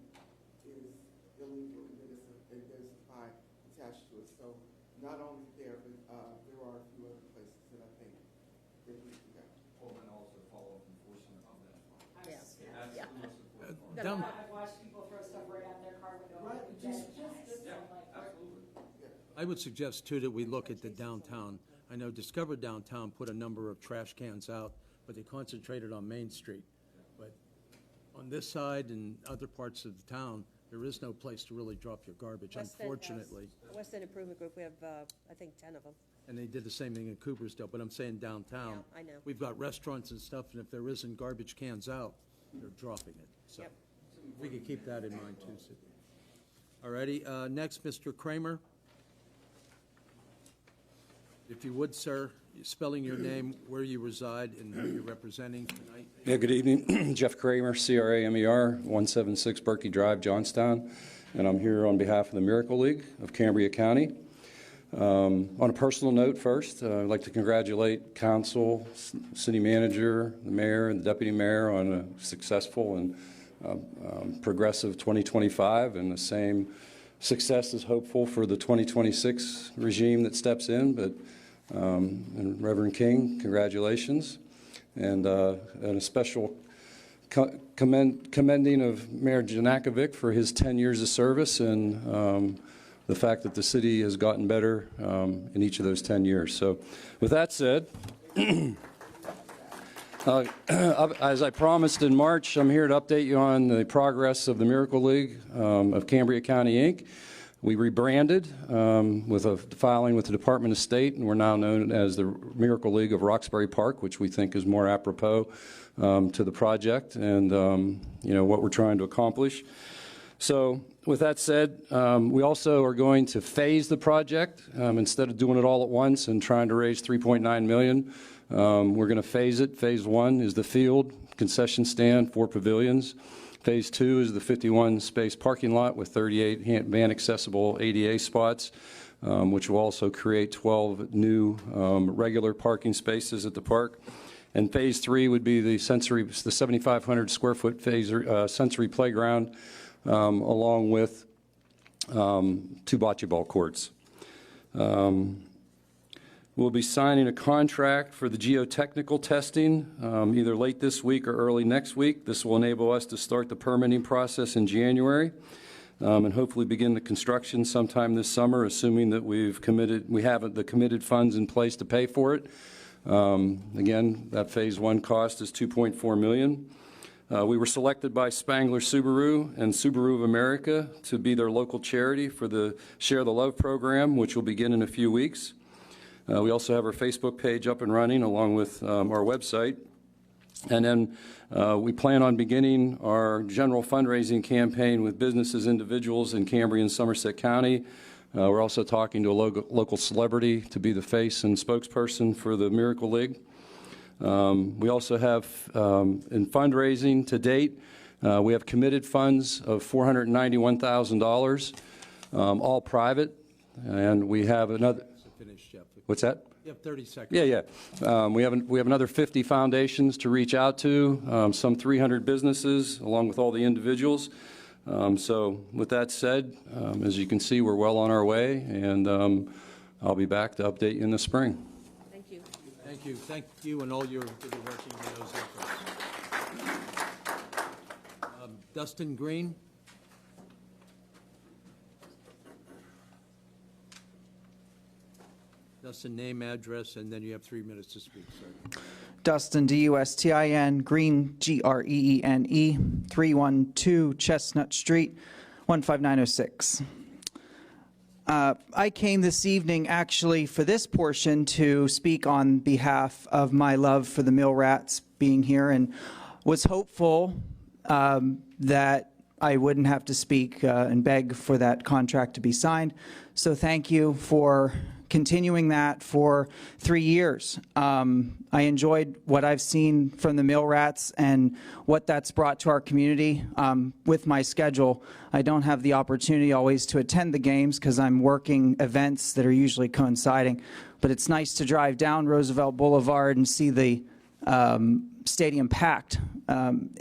is illegal, and that there's a fine attached to it. So not only there, but there are a few other places that I think that we can go. Well, and also follow enforcement of that. Yeah. That's Yeah. the most important part. Down- I've watched people throw stuff right out their car window. Right, Absolutely. I would suggest, too, that we look at the downtown. I know Discover Downtown put a number of trash cans out, but they concentrated on Main Street. But on this side and other parts of the town, there is no place to really drop your garbage, West End has- unfortunately. West End Improvement Group, we have, I think, 10 of them. And they did the same thing in Coopersdale, but I'm saying downtown. Yeah, I know. We've got restaurants and stuff, and if there isn't garbage cans out, they're dropping it. So Yep. we could keep that in mind, too, Sid. All righty, next, Mr. Kramer. If you would, sir, spelling your name, where you reside, and who you're representing tonight. Yeah, good evening. Jeff Kramer, CRAMER, 176 Berkey Drive, Johnstown. And I'm here on behalf of the Miracle League of Cambria County. On a personal note first, I'd like to congratulate council, city manager, the mayor, and the deputy mayor on a successful and progressive 2025, and the same success is hopeful for the 2026 regime that steps in. But and Reverend King, congratulations. And a special commending of Mayor Janakovic for his 10 years of service and the fact that the city has gotten better in each of those 10 years. So with that said, as I promised in March, I'm here to update you on the progress of the Miracle League of Cambria County, Inc. We rebranded with a filing with the Department of State, and we're now known as the Miracle League of Roxbury Park, which we think is more apropos to the project and what we're trying to accomplish. So with that said, we also are going to phase the project instead of doing it all at once and trying to raise $3.9 million. We're going to phase it. Phase 1 is the field, concession stand, 4 pavilions. Phase 2 is the 51-space parking lot with 38 van-accessible ADA spots, which will also create 12 new regular parking spaces at the park. And Phase 3 would be the 7,500 square foot sensory playground, along with 2 bocce ball courts. We'll be signing a contract for the geotechnical testing either late this week or early next week. This will enable us to start the permitting process in January and hopefully begin the construction sometime this summer, assuming that we have the committed funds in place to pay for it. Again, that Phase 1 cost is $2.4 million. We were selected by Spangler Subaru and Subaru of America to be their local charity for the Share the Love program, which will begin in a few weeks. We also have our Facebook page up and running along with our website. And then we plan on beginning our general fundraising campaign with businesses, individuals in Cambria and Somerset County. We're also talking to a local celebrity to be the face and spokesperson for the Miracle League. We also have, in fundraising to date, we have committed funds of $491,000, all private, and we have another. Finish, Jeff. What's that? You have 30 seconds. Yeah. We have another 50 foundations to reach out to, some 300 businesses, along with all the individuals. So with that said, as you can see, we're well on our way, and I'll be back to update you in the spring. Thank you. Thank you. Thank you and all your good working on those efforts. Dustin Green. Dustin, name, address, and then you have 3 minutes to speak, sir. Dustin, D-U-S-T-I-N, Green, G-R-E-E-N-E, 312 Chestnut Street, 15906. I came this evening actually for this portion to speak on behalf of my love for the mill rats being here, and was hopeful that I wouldn't have to speak and beg for that contract to be signed. So thank you for continuing that for 3 years. I enjoyed what I've seen from the mill rats and what that's brought to our community. With my schedule, I don't have the opportunity always to attend the games because I'm working events that are usually coinciding. But it's nice to drive down Roosevelt Boulevard and see the stadium packed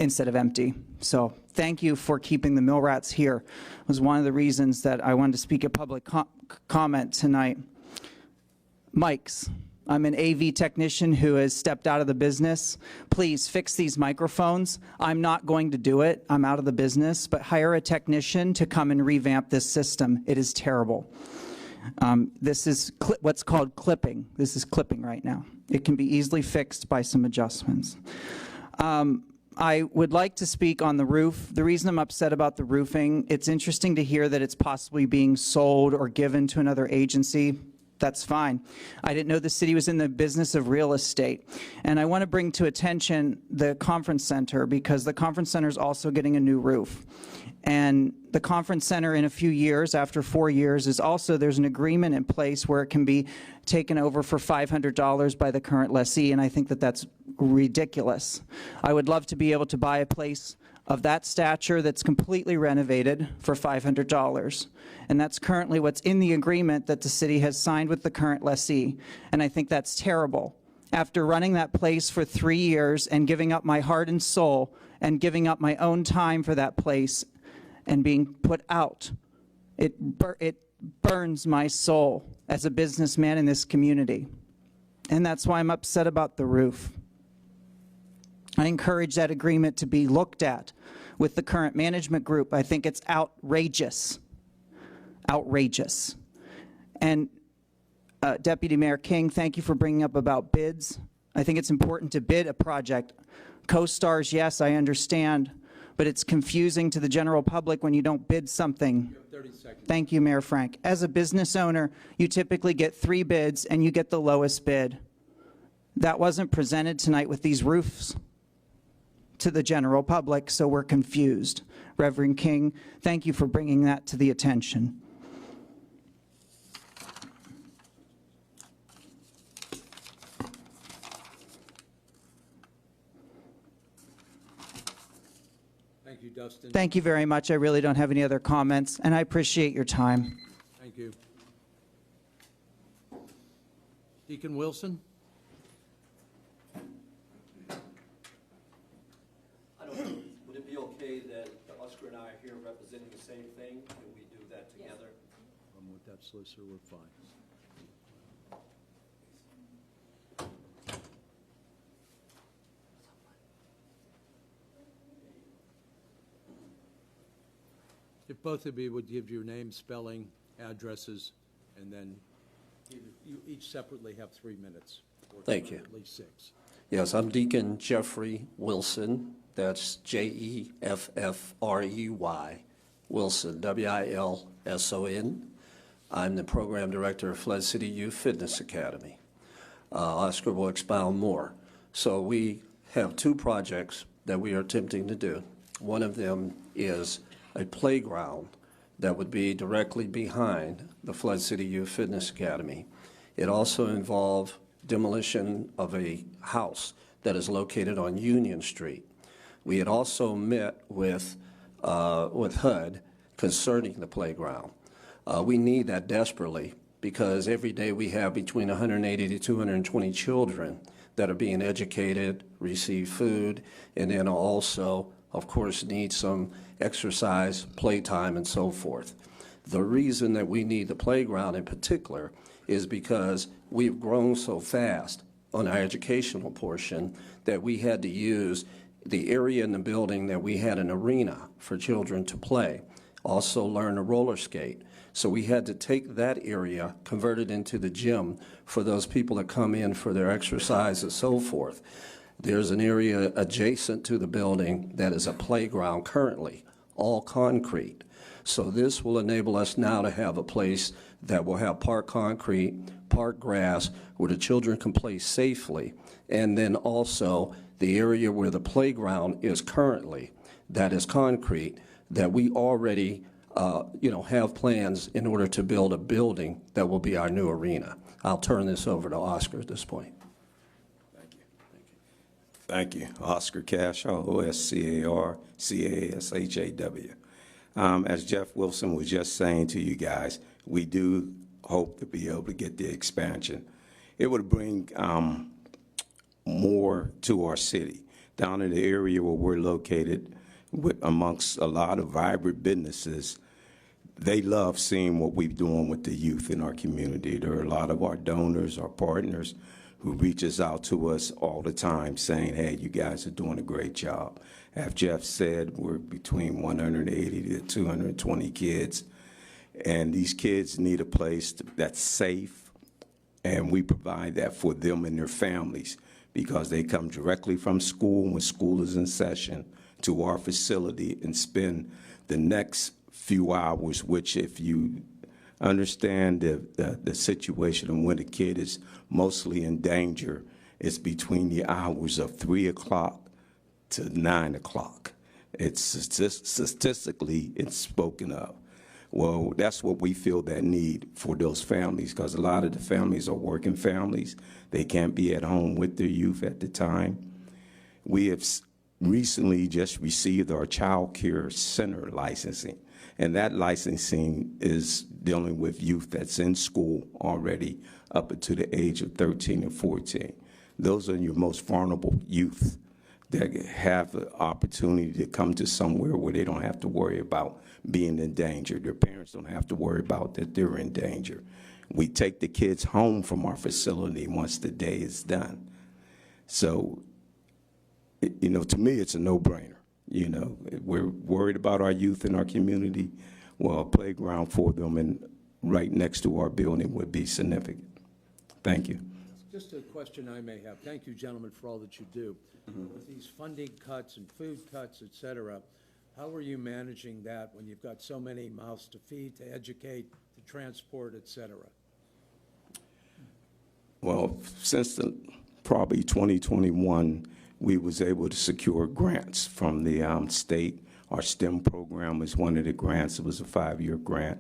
instead of empty. So thank you for keeping the mill rats here. It was one of the reasons that I wanted to speak a public comment tonight. Mics. I'm an AV technician who has stepped out of the business. Please fix these microphones. I'm not going to do it. I'm out of the business, but hire a technician to come and revamp this system. It is terrible. This is what's called clipping. This is clipping right now. It can be easily fixed by some adjustments. I would like to speak on the roof. The reason I'm upset about the roofing, it's interesting to hear that it's possibly being sold or given to another agency. that's fine. I didn't know the city was in the business of real estate. And I want to bring to attention the conference center, because the conference center is also getting a new roof. And the conference center in a few years, after 4 years, is also, there's an agreement in place where it can be taken over for $500 by the current lessee, and I think that that's ridiculous. I would love to be able to buy a place of that stature that's completely renovated for $500. And that's currently what's in the agreement that the city has signed with the current lessee. And I think that's terrible. After running that place for 3 years and giving up my heart and soul and giving up my own time for that place and being put out, it burns my soul as a businessman in this community. And that's why I'm upset about the roof. I encourage that agreement to be looked at with the current management group. I think it's outrageous. Outrageous. And Deputy Mayor King, thank you for bringing up about bids. I think it's important to bid a project. Co-stars, yes, I understand, but it's confusing to the general public when you don't bid something. You have 30 seconds. Thank you, Mayor Frank. As a business owner, you typically get 3 bids and you get the lowest bid. That wasn't presented tonight with these roofs to the general public, so we're confused. Reverend King, thank you for bringing that to the attention. Thank you, Dustin. Thank you very much. I really don't have any other comments, and I appreciate your time. Thank you. Deacon Wilson? Would it be okay that Oscar and I are here representing the same thing? Can we do that together? I'm with that solicitor, we're fine. If both of you would give your name, spelling, addresses, and then you each separately have 3 minutes. Or Thank you. At least 6. Yes, I'm Deacon Jeffrey Wilson. That's Jeffrey Wilson, Wilson. I'm the program director of Flood City Youth Fitness Academy. Oscar will expound more. So we have 2 projects that we are attempting to do. One of them is a playground that would be directly behind the Flood City Youth Fitness Academy. It also involved demolition of a house that is located on Union Street. We had also met with HUD concerning the playground. We need that desperately because every day we have between 180 to 220 children that are being educated, receive food, and then also, of course, need some exercise, playtime, and so forth. The reason that we need the playground in particular is because we've grown so fast on our educational portion that we had to use the area in the building that we had an arena for children to play, also learn to roller skate. So we had to take that area, convert it into the gym for those people that come in for their exercise and so forth. There's an area adjacent to the building that is a playground currently, all concrete. So this will enable us now to have a place that will have park concrete, park grass, where the children can play safely, and then also the area where the playground is currently, that is concrete, that we already have plans in order to build a building that will be our new arena. I'll turn this over to Oscar at this point. Thank you. Oscar Cashaw, OSCAR-CASHAW. As Jeff Wilson was just saying to you guys, we do hope to be able to get the expansion. It would bring more to our city. Down in the area where we're located, amongst a lot of vibrant businesses, they love seeing what we're doing with the youth in our community. There are a lot of our donors, our partners, who reaches out to us all the time saying, hey, you guys are doing a great job. As Jeff said, we're between 180 to 220 kids, and these kids need a place that's safe, and we provide that for them and their families because they come directly from school when school is in session to our facility and spend the next few hours, which if you understand the situation and when a kid is mostly in danger. It's between the hours of 3 o'clock to 9 o'clock. It's statistically, it's spoken of. Well, that's what we feel that need for those families, because a lot of the families are working families. They can't be at home with their youth at the time. We have recently just received our child care center licensing, and that licensing is dealing with youth that's in school already up to the age of 13 and 14. Those are your most vulnerable youth that have the opportunity to come to somewhere where they don't have to worry about being in danger. Their parents don't have to worry about that they're in danger. We take the kids home from our facility once the day is done. So, to me, it's a no-brainer. We're worried about our youth in our community. Well, a playground for them and right next to our building would be significant. Thank you. Just a question I may have. Thank you, gentlemen, for all that you do. With these funding cuts and food cuts, et cetera, how are you managing that when you've got so many mouths to feed, to educate, to transport, et cetera? Well, since probably 2021, we was able to secure grants from the state. Our STEM program is one of the grants. It was a 5-year grant.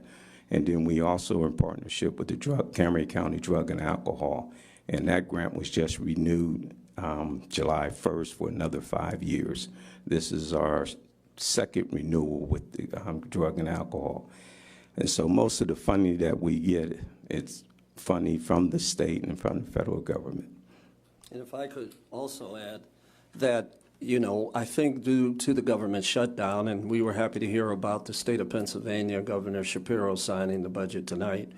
And then we also are in partnership with the Cameron County Drug and Alcohol. And that grant was just renewed July 1st for another 5 years. This is our second renewal with the drug and alcohol. And so most of the funding that we get, it's funding from the state and from the federal government. And if I could also add that, I think due to the government shutdown, and we were happy to hear about the state of Pennsylvania, Governor Shapiro signing the budget tonight,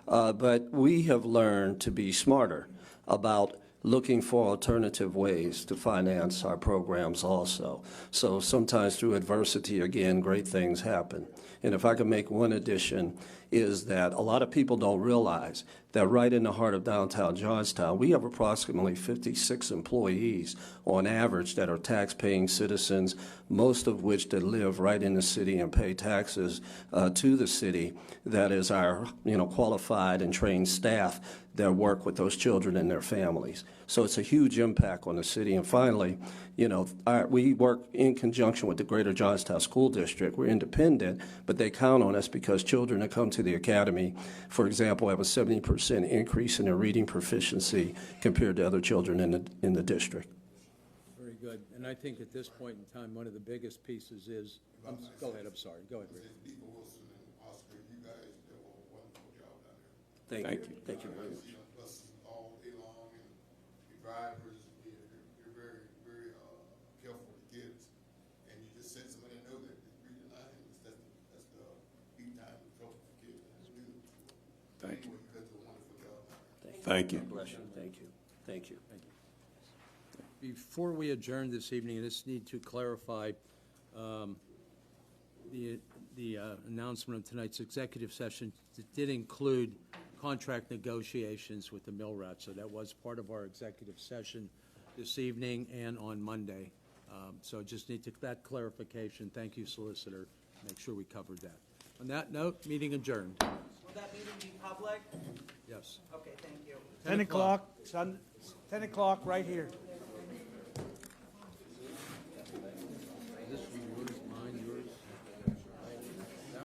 but we have learned to be smarter about looking for alternative ways to finance our programs also. So sometimes through adversity, again, great things happen. And if I could make one addition, is that a lot of people don't realize that right in the heart of downtown Johnstown, we have approximately 56 employees on average that are tax-paying citizens, most of which that live right in the city and pay taxes to the city. That is our, qualified and trained staff that work with those children and their families. So it's a huge impact on the city. And finally, we work in conjunction with the Greater Johnstown School District. We're independent, but they count on us because children that come to the academy, for example, have a 70% increase in their reading proficiency compared to other children in the district. Very good. And I think at this point in time, one of the biggest pieces is, go ahead, I'm sorry. Go ahead, Rick. Thank you. Thank you very much. Buses all day long, and the drivers, you're very, very careful with the kids, and you just send somebody to know that it's 3 to 9. That's the peak time to help the kids. Thank you. You guys do a wonderful job. Thank you. God bless you. Thank you. Thank you. Before we adjourn this evening, I just need to clarify the announcement of tonight's executive session. It did include contract negotiations with the mill rat, so that was part of our executive session this evening and on Monday. So just need that clarification. Thank you, Solicitor. Make sure we covered that. On that note, meeting adjourned. Will that meeting be public? Yes. Okay, thank you. 10 o'clock, 10 o'clock, right here.